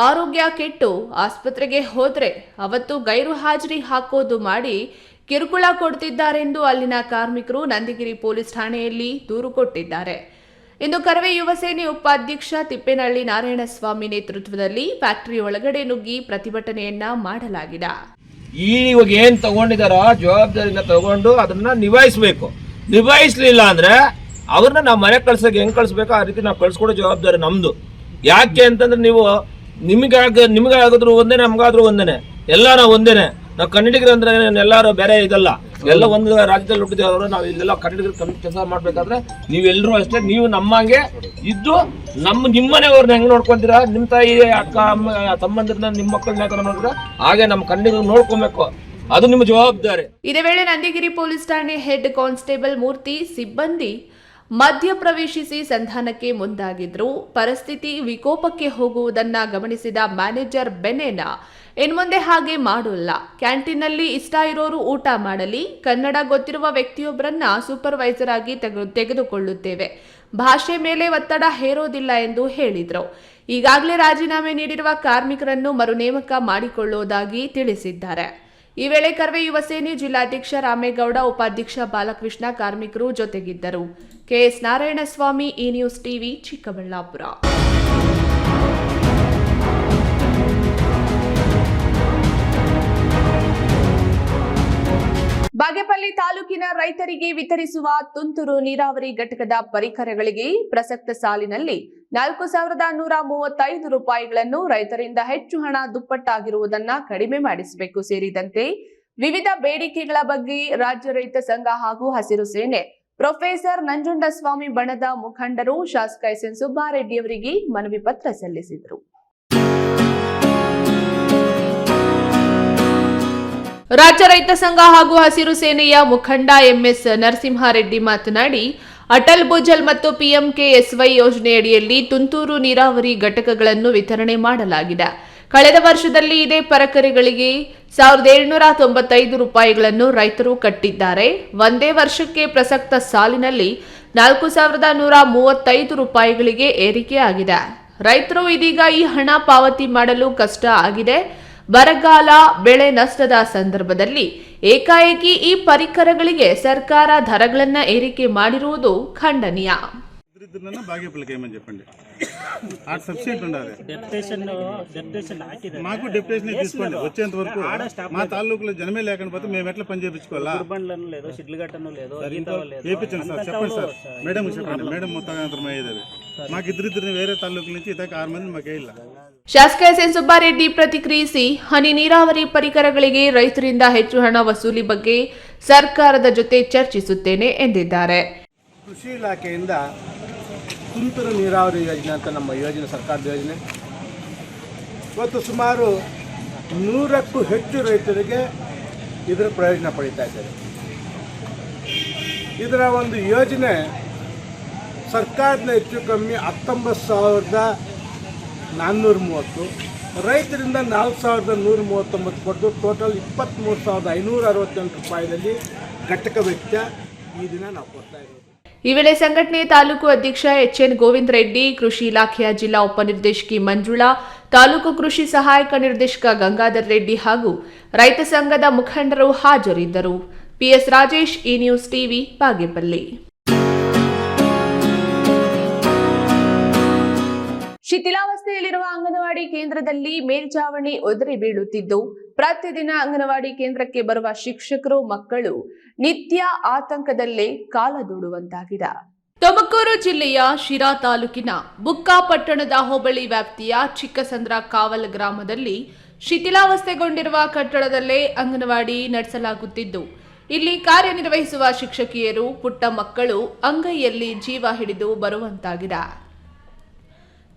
ಆರೋಗ್ಯ ಕೆಟ್ಟು ಆಸ್ಪತ್ರೆಗೆ ಹೋದರೆ ಅವತ್ತು ಗೈರು ಹಾಜರಿ ಹಾಕೋದು ಮಾಡಿ ಕಿರುಕುಳ ಕೊಡ್ತಿದ್ದಾರೆಂದು ಅಲ್ಲಿನ ಕಾರ್ಮಿಕರು ನಂದಿಗಿರಿ ಪೊಲೀಸ್ ಠಾಣೆಯಲ್ಲಿ ದೂರು ಕೊಟ್ಟಿದ್ದಾರೆ. ಇಂದು ಕರವೇ ಯುವ ಸೇನೆ ಉಪಾಧ್ಯಕ್ಷ ತಿಪ್ಪೇನಹಳ್ಳಿ ನಾರಾಯಣಸ್ವಾಮಿ ನೇತೃತ್ವದಲ್ಲಿ ಫ್ಯಾಕ್ಟರಿ ಒಳಗಡೆ ನುಗ್ಗಿ ಪ್ರತಿಭಟನೆಯನ್ನ ಮಾಡಲಾಗಿದೆ. ಇವಾಗ ಏನ್ ತಗೊಂಡಿದಾರೋ ಜವಾಬ್ದಾರಿನ ತಗೊಂಡು ಅದನ್ನ ನಿಭಾಯಿಸಬೇಕು. ನಿಭಾಯಿಸ್ಲಿಲ್ಲ ಅಂದ್ರೆ ಅವ್ರನ್ನ ನಾವು ಮನೆ ಕಳ್ಸಕ್ಕೆ ಹೆಂಗ್ ಕಳ್ಸ್ಬೇಕು ಆ ರೀತಿ ನಾವು ಕಳ್ಸ್ಕೊಡೋ ಜವಾಬ್ದಾರಿ ನಮ್ದು. ಯಾಕೆ ಅಂತಂದ್ರೆ ನೀವು ನಿಮ್ಗಾದ್ರು ಒಂದೇನೆ, ನಮ್ಗಾದ್ರೂ ಒಂದೇನೆ, ಎಲ್ಲ ನಾವು ಒಂದೇನೆ. ನಾವು ಕನ್ನಡಿಗರು ಅಂದ್ರೆ ಎಲ್ಲಾರು ಬೇರೆ ಇದಲ್ಲ, ಎಲ್ಲ ಒಂದು ರಾಜ್ಯದಲ್ಲಿ ಹುಟ್ಟಿದವರು. ನಾವು ಇಲ್ಲೆಲ್ಲ ಕನ್ನಡಿಗರು ಕೆಲಸ ಮಾಡ್ಬೇಕಾದ್ರೆ ನೀವೆಲ್ಲರೂ ಅಷ್ಟೇ, ನೀವು ನಮ್ಮಂಗೆ ಇದ್ದು ನಿಮ್ಮನೆಯವ್ರನ್ನ ಹೆಂಗ್ ನೋಡ್ಕೊಂತೀರಾ, ನಿಮ್ ತಾಯಿ ಅಕ್ಕ ಅಮ್ಮ ತಮ್ಮಂದಿರನ್ನ ನಿಮ್ಮ ಮಕ್ಕಳನ್ನ ನೋಡಿದ್ರೆ ಹಾಗೆ ನಮ್ಮ ಕನ್ನಡಿಗರು ನೋಡ್ಕೊಬೇಕು. ಅದು ನಿಮ್ಮ ಜವಾಬ್ದಾರಿ. ಇದೇ ವೇಳೆ ನಂದಿಗಿರಿ ಪೊಲೀಸ್ ಠಾಣೆ ಹೆಡ್ ಕಾನ್ಸ್ಟೇಬಲ್ ಮೂರ್ತಿ ಸಿಬ್ಬಂದಿ ಮಧ್ಯ ಪ್ರವೇಶಿಸಿ ಸಂಧಾನಕ್ಕೆ ಮುಂದಾಗಿದ್ರು. ಪರಿಸ್ಥಿತಿ ವಿಕೋಪಕ್ಕೆ ಹೋಗುವುದನ್ನ ಗಮನಿಸಿದ ಮ್ಯಾನೇಜರ್ ಬೆನ್ನೇನ ಇನ್ಮುಂದೆ ಹಾಗೆ ಮಾಡೋಲ್ಲ, ಕ್ಯಾಂಟೀನ್ನಲ್ಲಿ ಇಷ್ಟ ಇರೋರು ಊಟ ಮಾಡಲಿ, ಕನ್ನಡ ಗೊತ್ತಿರುವ ವ್ಯಕ್ತಿಯೊಬ್ಬರನ್ನ ಸೂಪರ್ವೈಸರ್ ಆಗಿ ತೆಗೆದುಕೊಳ್ಳುತ್ತೇವೆ, ಭಾಷೆ ಮೇಲೆ ಒತ್ತಡ ಹೇರೋದಿಲ್ಲ ಎಂದು ಹೇಳಿದ್ರು. ಈಗಾಗಲೇ ರಾಜೀನಾಮೆ ನೀಡಿರುವ ಕಾರ್ಮಿಕರನ್ನು ಮರು ನೇಮಕ ಮಾಡಿಕೊಳ್ಳುವುದಾಗಿ ತಿಳಿಸಿದ್ದಾರೆ. ಈ ವೇಳೆ ಕರವೇ ಯುವ ಸೇನೆ ಜಿಲ್ಲಾಧ್ಯಕ್ಷ ರಾಮೇಗೌಡ, ಉಪಾಧ್ಯಕ್ಷ ಬಾಲಕೃಷ್ಣ ಕಾರ್ಮಿಕರು ಜೊತೆಗಿದ್ದರು. KS Narayanaswamy, news TV, Chikkaballapur. Bagepalli ತಾಲೂಕಿನ ರೈತರಿಗೆ ವಿತರಿಸುವ ತುಂತುರು ನೀರಾವರಿ ಘಟಕದ ಪರಿಕರಗಳಿಗೆ ಪ್ರಸಕ್ತ ಸಾಲಿನಲ್ಲಿ 4,135 ರೂಪಾಯಿಗಳನ್ನು ರೈತರಿಂದ ಹೆಚ್ಚು ಹಣ ದುಪ್ಪಟ್ಟಾಗಿರುವುದನ್ನ ಕಡಿಮೆ ಮಾಡಿಸಬೇಕು ಸೇರಿದಂತೆ ವಿವಿಧ ಬೇಡಿಕೆಗಳ ಬಗ್ಗೆ ರಾಜ್ಯ ರೈತ ಸಂಘ ಹಾಗೂ ಹಸಿರು ಸೇನೆ ಪ್ರೊಫೆಸರ್ ನಂಜುಂಡಸ್ವಾಮಿ ಬಣದ ಮುಖಂಡರು ಶಾಸಕ ಎಸ್ಎನ್ ಸುಬ್ಬಾರೆಡ್ಡಿಯವರಿಗೆ ಮನವಿ ಪತ್ರ ಸಲ್ಲಿಸಿದರು. ರಾಜ್ಯ ರೈತ ಸಂಘ ಹಾಗೂ ಹಸಿರು ಸೇನೆಯ ಮುಖಂಡ ಎಂಎಸ್ ನರಸಿಂಹಾರೆಡ್ಡಿ ಮಾತನಾಡಿ, ಅಟಲ್ ಭೂಜಲ್ ಮತ್ತು ಪಿಎಂಕೆಎಸ್ವೈ ಯೋಜನೆಯಡಿಯಲ್ಲಿ ತುಂತುರು ನೀರಾವರಿ ಘಟಕಗಳನ್ನು ವಿತರಣೆ ಮಾಡಲಾಗಿದೆ. ಕಳೆದ ವರ್ಷದಲ್ಲಿ ಇದೇ ಪರಿಕರಗಳಿಗೆ 1,795 ರೂಪಾಯಿಗಳನ್ನು ರೈತರು ಕಟ್ಟಿದ್ದಾರೆ. ಒಂದೇ ವರ್ಷಕ್ಕೆ ಪ್ರಸಕ್ತ ಸಾಲಿನಲ್ಲಿ 4,135 ರೂಪಾಯಿಗಳಿಗೆ ಏರಿಕೆಯಾಗಿದೆ. ರೈತರು ಇದೀಗ ಈ ಹಣ ಪಾವತಿ ಮಾಡಲು ಕಷ್ಟ ಆಗಿದೆ. ಬರಗಾಲ, ಬೆಳೆ ನಷ್ಟದ ಸಂದರ್ಭದಲ್ಲಿ ಏಕಾಏಕಿ ಈ ಪರಿಕರಗಳಿಗೆ ಸರ್ಕಾರ ದರಗಳನ್ನು ಏರಿಕೆ ಮಾಡಿರುವುದು ಖಂಡನೀಯ. బాగేపల్లి కేమని చెప్పండి ఆ సబ్సిడీ ఉండాలి మాకు డెప్యుటేషన్ తీసుకోండి వచ్చేంత వరకు మా తాలూకులో జనమే లేకపోతే మేము ఎట్లా పని చేయించుకోవాలా వేయించండి సార్, చెప్పండి సార్, మేడం చెప్పండి, మేడం మొత్తం అయ్యేది మాకు ఇద్దరిద్దరిని వేరే తాలూకుల నుంచి ఇతక 6 మంది మాకే ಇಲ್ಲ. ಶಾಸಕ ಎಸ್ಎನ್ ಸುಬ್ಬಾರೆಡ್ಡಿ ಪ್ರತಿಕ್ರಿಯಿಸಿ, ಹನಿ ನೀರಾವರಿ ಪರಿಕರಗಳಿಗೆ ರೈತರಿಂದ ಹೆಚ್ಚು ಹಣ ವಸೂಲಿ ಬಗ್ಗೆ ಸರ್ಕಾರದ ಜೊತೆ ಚರ್ಚಿಸುತ್ತೇನೆ ಎಂದಿದ್ದಾರೆ. ಕೃಷಿ ಇಲಾಖೆಯಿಂದ ತುಂತುರು ನೀರಾವರಿ ಯೋಜನೆ ಅಂತ ನಮ್ಮ ಯೋಜನೆ, ಸರ್ಕಾರದ ಯೋಜನೆ, ಇವತ್ತು ಸುಮಾರು 100ಕ್ಕೂ ಹೆಚ್ಚು ರೈತರಿಗೆ ಇದರ ಪ್ರಯೋಜನ ಪಡೀತಾ ಇದ್ದಾರೆ. ಇದರ ಒಂದು ಯೋಜನೆ ಸರ್ಕಾರದ ಹೆಚ್ಚು ಕಮ್ಮಿ 19,430, ರೈತರಿಂದ 4,139 ಕೊಟ್ಟು ಟೋಟಲ್ 23,568 ರೂಪಾಯಿದಲ್ಲಿ ಘಟಕ ವೆಚ್ಚ ಈ ದಿನ ನಾವು ಕೊಡ್ತಾ ಇರೋದು. ಈ ವೇಳೆ ಸಂಘಟನೆ ತಾಲೂಕು ಅಧ್ಯಕ್ಷ ಎಚ್ಎನ್ ಗೋವಿಂದ ರೆಡ್ಡಿ, ಕೃಷಿ ಇಲಾಖೆಯ ಜಿಲ್ಲಾ ಉಪನಿರ್ದೇಶಕಿ ಮಂಜುಳಾ, ತಾಲೂಕು ಕೃಷಿ ಸಹಾಯಕ ನಿರ್ದೇಶಕ ಗಂಗಾಧರ್ ರೆಡ್ಡಿ ಹಾಗೂ ರೈತ ಸಂಘದ ಮುಖಂಡರು ಹಾಜರಿದ್ದರು. PS Rajesh, E news TV, Bagepalli. ಶಿಥಿಲಾವಸ್ಥೆಯಲ್ಲಿರುವ ಅಂಗನವಾಡಿ ಕೇಂದ್ರದಲ್ಲಿ ಮೇಲ್ಛಾವಣಿ ಉದುರಿ ಬೀಳುತ್ತಿದ್ದು, ಪ್ರತಿದಿನ ಅಂಗನವಾಡಿ ಕೇಂದ್ರಕ್ಕೆ ಬರುವ ಶಿಕ್ಷಕರು, ಮಕ್ಕಳು ನಿತ್ಯ ಆತಂಕದಲ್ಲೇ ಕಾಲದೂಡುವಂತಾಗಿದೆ. ತುಮಕೂರು ಜಿಲ್ಲೆಯ ಶಿರಾ ತಾಲೂಕಿನ ಬುಕ್ಕಾಪಟ್ಟಣದ ಹೋಬಳಿ ವ್ಯಾಪ್ತಿಯ ಚಿಕ್ಕಸಂದ್ರ ಕಾವಲ್ ಗ್ರಾಮದಲ್ಲಿ ಶಿಥಿಲಾವಸ್ಥೆಗೊಂಡಿರುವ ಕಟ್ಟಡದಲ್ಲೇ ಅಂಗನವಾಡಿ ನಡೆಸಲಾಗುತ್ತಿದ್ದು, ಇಲ್ಲಿ ಕಾರ್ಯನಿರ್ವಹಿಸುವ ಶಿಕ್ಷಕಿಯರು, ಪುಟ್ಟ ಮಕ್ಕಳು ಅಂಗೈಯಲ್ಲಿ ಜೀವ ಹಿಡಿದು ಬರುವಂತಾಗಿದೆ.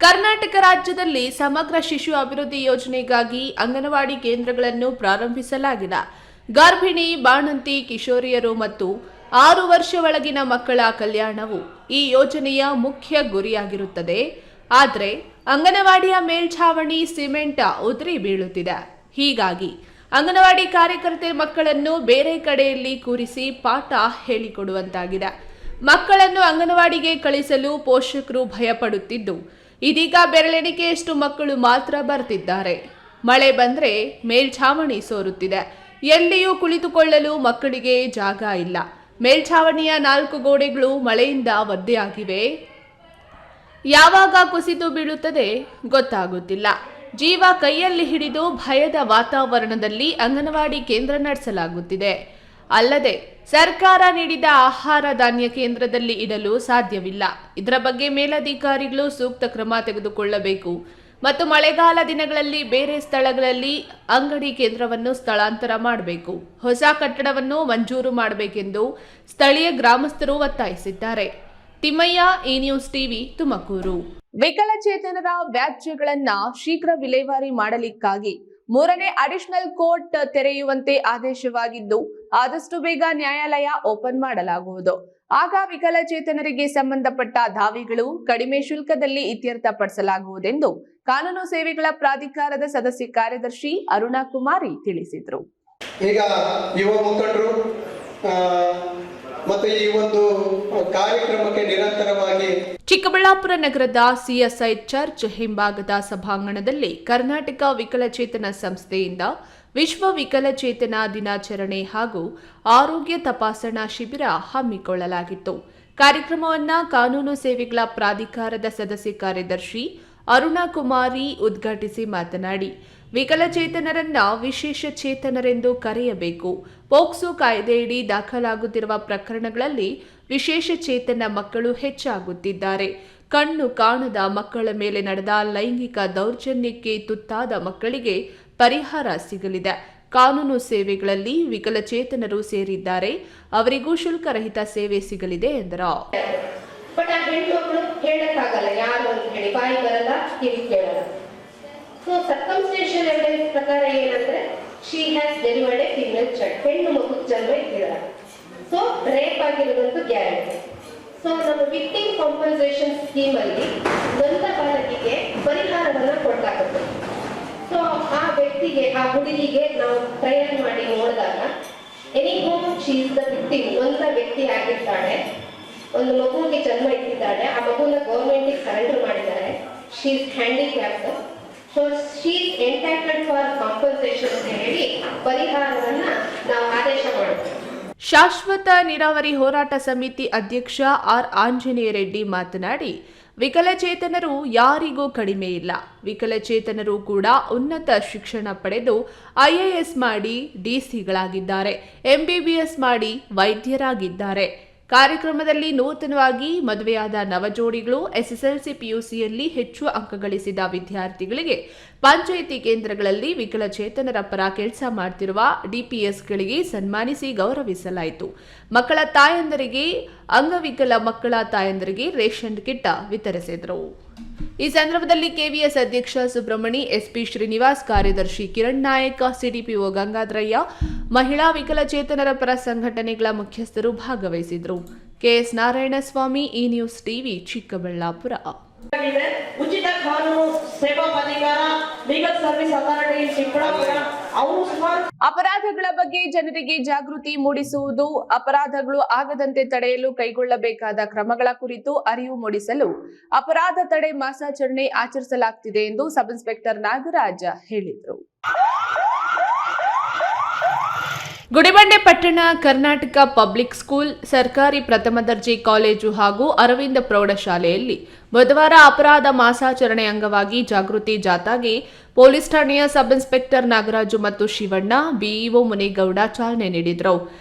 ಕರ್ನಾಟಕ ರಾಜ್ಯದಲ್ಲಿ ಸಮಗ್ರ ಶಿಶು ಅಭಿವೃದ್ಧಿ ಯೋಜನೆಗಾಗಿ ಅಂಗನವಾಡಿ ಕೇಂದ್ರಗಳನ್ನು ಪ್ರಾರಂಭಿಸಲಾಗಿದೆ. ಗರ್ಭಿಣಿ, ಬಾಣಂತಿ, ಕಿಶೋರಿಯರು ಮತ್ತು 6 ವರ್ಷ ಒಳಗಿನ ಮಕ್ಕಳ ಕಲ್ಯಾಣವು ಈ ಯೋಜನೆಯ ಮುಖ್ಯ ಗುರಿಯಾಗಿರುತ್ತದೆ. ಆದರೆ ಅಂಗನವಾಡಿಯ ಮೇಲ್ಛಾವಣಿ ಸಿಮೆಂಟ್ ಉದುರಿ ಬೀಳುತ್ತಿದೆ. ಹೀಗಾಗಿ ಅಂಗನವಾಡಿ ಕಾರ್ಯಕರ್ತೆ ಮಕ್ಕಳನ್ನು ಬೇರೆ ಕಡೆಯಲ್ಲಿ ಕೂರಿಸಿ ಪಾಠ ಹೇಳಿಕೊಡುವಂತಾಗಿದೆ. ಮಕ್ಕಳನ್ನು ಅಂಗನವಾಡಿಗೆ ಕಳಿಸಲು ಪೋಷಕರು ಭಯಪಡುತ್ತಿದ್ದು, ಇದೀಗ ಬೆರಳೆಣಿಕೆಯಷ್ಟು ಮಕ್ಕಳು ಮಾತ್ರ ಬರ್ತಿದ್ದಾರೆ. ಮಳೆ ಬಂದ್ರೆ ಮೇಲ್ಛಾವಣಿ ಸೋರುತ್ತಿದೆ. ಎಲ್ಲಿಯೂ ಕುಳಿತುಕೊಳ್ಳಲು ಮಕ್ಕಳಿಗೆ ಜಾಗ ಇಲ್ಲ. ಮೇಲ್ಛಾವಣಿಯ 4 ಗೋಡೆಗಳು ಮಳೆಯಿಂದ ಒದ್ದೆಯಾಗಿವೆ. ಯಾವಾಗ ಕುಸಿದು ಬೀಳುತ್ತದೆ ಗೊತ್ತಾಗುತ್ತಿಲ್ಲ. ಜೀವ ಕೈಯಲ್ಲಿ ಹಿಡಿದು ಭಯದ ವಾತಾವರಣದಲ್ಲಿ ಅಂಗನವಾಡಿ ಕೇಂದ್ರ ನಡೆಸಲಾಗುತ್ತಿದೆ. ಅಲ್ಲದೆ ಸರ್ಕಾರ ನೀಡಿದ ಆಹಾರ ಧಾನ್ಯ ಕೇಂದ್ರದಲ್ಲಿ ಇಡಲು ಸಾಧ್ಯವಿಲ್ಲ. ಇದರ ಬಗ್ಗೆ ಮೇಲಧಿಕಾರಿಗಳು ಸೂಕ್ತ ಕ್ರಮ ತೆಗೆದುಕೊಳ್ಳಬೇಕು ಮತ್ತು ಮಳೆಗಾಲ ದಿನಗಳಲ್ಲಿ ಬೇರೆ ಸ್ಥಳಗಳಲ್ಲಿ ಅಂಗಡಿ ಕೇಂದ್ರವನ್ನು ಸ್ಥಳಾಂತರ ಮಾಡಬೇಕು. ಹೊಸ ಕಟ್ಟಡವನ್ನು ಮಂಜೂರು ಮಾಡಬೇಕೆಂದು ಸ್ಥಳೀಯ ಗ್ರಾಮಸ್ಥರು ಒತ್ತಾಯಿಸಿದ್ದಾರೆ. Thimmaiah, E news TV, Tumakuru. ವಿಕಲಚೇತನರ ವ್ಯಾಜ್ಯಗಳನ್ನ ಶೀಘ್ರ ವಿಲೇವಾರಿ ಮಾಡಲಿಕ್ಕಾಗಿ 3ನೇ ಅಡಿಷನಲ್ ಕೋರ್ಟ್ ತೆರೆಯುವಂತೆ ಆದೇಶವಾಗಿದ್ದು, ಆದಷ್ಟು ಬೇಗ ನ್ಯಾಯಾಲಯ ಓಪನ್ ಮಾಡಲಾಗುವುದು. ಆಗ ವಿಕಲಚೇತನರಿಗೆ ಸಂಬಂಧಪಟ್ಟ ದಾವೆಗಳು ಕಡಿಮೆ ಶುಲ್ಕದಲ್ಲಿ ಇತ್ಯರ್ಥಪಡಿಸಲಾಗುವುದೆಂದು ಕಾನೂನು ಸೇವೆಗಳ ಪ್ರಾಧಿಕಾರದ ಸದಸ್ಯ ಕಾರ್ಯದರ್ಶಿ ಅರುಣಾ ಕುಮಾರಿ ತಿಳಿಸಿದರು. ಈಗ ಯುವ ಮುಖಂಡರು ಮತ್ತು ಈ ಒಂದು ಕಾರ್ಯಕ್ರಮಕ್ಕೆ ನಿರಂತರವಾಗಿ ಚಿಕ್ಕಬಳ್ಳಾಪುರ ನಗರದ ಸಿಎಸ್ಐ ಚರ್ಚ್ ಹಿಂಭಾಗದ ಸಭಾಂಗಣದಲ್ಲಿ ಕರ್ನಾಟಕ ವಿಕಲಚೇತನ ಸಂಸ್ಥೆಯಿಂದ ವಿಶ್ವ ವಿಕಲಚೇತನ ದಿನಾಚರಣೆ ಹಾಗೂ ಆರೋಗ್ಯ ತಪಾಸಣಾ ಶಿಬಿರ ಹಮ್ಮಿಕೊಳ್ಳಲಾಗಿತ್ತು. ಕಾರ್ಯಕ್ರಮವನ್ನು ಕಾನೂನು ಸೇವೆಗಳ ಪ್ರಾಧಿಕಾರದ ಸದಸ್ಯ ಕಾರ್ಯದರ್ಶಿ ಅರುಣಾ ಕುಮಾರಿ ಉದ್ಘಾಟಿಸಿ ಮಾತನಾಡಿ, ವಿಕಲಚೇತನರನ್ನ ವಿಶೇಷ ಚೇತನರೆಂದು ಕರೆಯಬೇಕು. ಪೋಕ್ಸೋ ಕಾಯ್ದೆಯಡಿ ದಾಖಲಾಗುತ್ತಿರುವ ಪ್ರಕರಣಗಳಲ್ಲಿ ವಿಶೇಷ ಚೇತನ ಮಕ್ಕಳು ಹೆಚ್ಚಾಗುತ್ತಿದ್ದಾರೆ. ಕಣ್ಣು ಕಾಣದ ಮಕ್ಕಳ ಮೇಲೆ ನಡೆದ ಲೈಂಗಿಕ ದೌರ್ಜನ್ಯಕ್ಕೆ ತುತ್ತಾದ ಮಕ್ಕಳಿಗೆ ಪರಿಹಾರ ಸಿಗಲಿದೆ. ಕಾನೂನು ಸೇವೆಗಳಲ್ಲಿ ವಿಕಲಚೇತನರು ಸೇರಿದ್ದಾರೆ, ಅವರಿಗೂ ಶುಲ್ಕರಹಿತ ಸೇವೆ ಸಿಗಲಿದೆ ಎಂದರು. ಬಟ್ ಆ ಹೆಣ್ಮಕ್ಳು ಹೇಳಕ್ಕಾಗಲ್ಲ, ಯಾರು ಅಂತ ಹೇಳಿ ಬಾಯಿ ಬರಲ್ಲ, ಕಿವಿ ಕೇಳಲ್ಲ. ಸೊ ಸರ್ಕಮ್ಸ್ಟೇಷನ್ ಎವಿಡೆನ್ಸ್ ಪ್ರಕಾರ ಏನಂದ್ರೆ she has delivered a female child, ಹೆಣ್ಣು ಮಗು ಜನ್ಮ ಇಟ್ಟಿದ್ದಾರೆ. ಸೊ ರೇಪ್ ಆಗಿರೋದಂತೂ ಗ್ಯಾರಂಟಿ. ಸೊ ನಮ್ಮ ವಿಕ್ಟಿಮ್ ಕಾಂಪನ್ಸೇಷನ್ ಸ್ಕೀಮ್ ಅಲ್ಲಿ ನೊಂದ ಬಾಲಕಿಗೆ ಪರಿಹಾರವನ್ನ ಕೊಡಲಾಗುತ್ತೆ. ಸೊ ಆ ವ್ಯಕ್ತಿಗೆ, ಆ ಹುಡುಗಿಗೆ ನಾವು ಟ್ರಯಲ್ ಮಾಡಿ ನೋಡಿದಾಗ any home she is the victim, ನೊಂದ ವ್ಯಕ್ತಿ ಆಗಿರ್ತಾಳೆ, ಒಂದು ಮಗುವಿಗೆ ಜನ್ಮ ಇಟ್ಟಿದ್ದಾಳೆ, ಆ ಮಗುನ ಗೌರ್ಮೆಂಟ್ಗೆ ಸರೆಂಡರ್ ಮಾಡಿದ್ದಾರೆ, she is handicapped, so she is entitled for compensation ಅಂತ ಹೇಳಿ ಪರಿಹಾರವನ್ನ ನಾವು ಆದೇಶ ಮಾಡ್ತೇವೆ. ಶಾಶ್ವತ ನೀರಾವರಿ ಹೋರಾಟ ಸಮಿತಿ ಅಧ್ಯಕ್ಷ ಆರ್ ಆಂಜನೇಯ ರೆಡ್ಡಿ ಮಾತನಾಡಿ, ವಿಕಲಚೇತನರು ಯಾರಿಗೂ ಕಡಿಮೆ ಇಲ್ಲ. ವಿಕಲಚೇತನರು ಕೂಡ ಉನ್ನತ ಶಿಕ್ಷಣ ಪಡೆದು IAS ಮಾಡಿ DCಗಳಾಗಿದ್ದಾರೆ, MBBS ಮಾಡಿ ವೈದ್ಯರಾಗಿದ್ದಾರೆ. ಕಾರ್ಯಕ್ರಮದಲ್ಲಿ ನೂತನವಾಗಿ ಮದುವೆಯಾದ ನವಜೋಡಿಗಳು, SSLC PUCಯಲ್ಲಿ ಹೆಚ್ಚು ಅಂಕ ಗಳಿಸಿದ ವಿದ್ಯಾರ್ಥಿಗಳಿಗೆ, ಪಂಚಾಯಿತಿ ಕೇಂದ್ರಗಳಲ್ಲಿ ವಿಕಲಚೇತನರ ಪರ ಕೆಲಸ ಮಾಡ್ತಿರುವ DPSಗಳಿಗೆ ಸನ್ಮಾನಿಸಿ ಗೌರವಿಸಲಾಯಿತು. ಮಕ್ಕಳ ತಾಯಂದರಿಗೆ, ಅಂಗವಿಕಲ ಮಕ್ಕಳ ತಾಯಂದರಿಗೆ ರೇಷನ್ ಕಿಟ್ ವಿತರಿಸಿದರು. ಈ ಸಂದರ್ಭದಲ್ಲಿ KVS ಅಧ್ಯಕ್ಷ ಸುಬ್ರಹ್ಮಣಿ, SP ಶ್ರೀನಿವಾಸ್, ಕಾರ್ಯದರ್ಶಿ ಕಿರಣ್ ನಾಯಕ್, CDPO ಗಂಗಾಧರಯ್ಯ, ಮಹಿಳಾ ವಿಕಲಚೇತನರ ಪರ ಸಂಘಟನೆಗಳ ಮುಖ್ಯಸ್ಥರು ಭಾಗವಹಿಸಿದರು. KS ನಾರಾಯಣಸ್ವಾಮಿ, ಈ ನ್ಯೂಸ್ ಟಿವಿ, ಚಿಕ್ಕಬಳ್ಳಾಪುರ. ಉಚಿತ ಕಾನೂನು ಸೇವಾ ಪ್ರಾಧಿಕಾರ, ಲೀಗಲ್ ಸರ್ವಿಸ್ ಅಥಾರಿಟಿ ಚಿಕ್ಕಬಳ್ಳಾಪುರ ಅವರು ಅಪರಾಧಗಳ ಬಗ್ಗೆ ಜನರಿಗೆ ಜಾಗೃತಿ ಮೂಡಿಸುವುದು, ಅಪರಾಧಗಳು ಆಗದಂತೆ ತಡೆಯಲು ಕೈಗೊಳ್ಳಬೇಕಾದ ಕ್ರಮಗಳ ಕುರಿತು ಅರಿವು ಮೂಡಿಸಲು ಅಪರಾಧ ತಡೆ ಮಾಸಾಚರಣೆ ಆಚರಿಸಲಾಗುತ್ತಿದೆ ಎಂದು ಸಬ್ ಇನ್ಸ್ಪೆಕ್ಟರ್ ನಾಗರಾಜ್ ಹೇಳಿದರು. ಗುಡಿಬಂಡೆ ಪಟ್ಟಣ ಕರ್ನಾಟಕ ಪಬ್ಲಿಕ್ ಸ್ಕೂಲ್, ಸರ್ಕಾರಿ ಪ್ರಥಮ ದರ್ಜೆ ಕಾಲೇಜು ಹಾಗೂ ಅರವಿಂದ ಪ್ರೌಢಶಾಲೆಯಲ್ಲಿ ಬುಧವಾರ ಅಪರಾಧ ಮಾಸಾಚರಣೆ ಅಂಗವಾಗಿ ಜಾಗೃತಿ ಜಾಥಾಗೆ ಪೊಲೀಸ್ ಠಾಣೆಯ ಸಬ್ ಇನ್ಸ್ಪೆಕ್ಟರ್ ನಾಗರಾಜು ಮತ್ತು ಶಿವಣ್ಣ, BEO ಮುನೇಗೌಡ ಚಾಲನೆ ನೀಡಿದರು.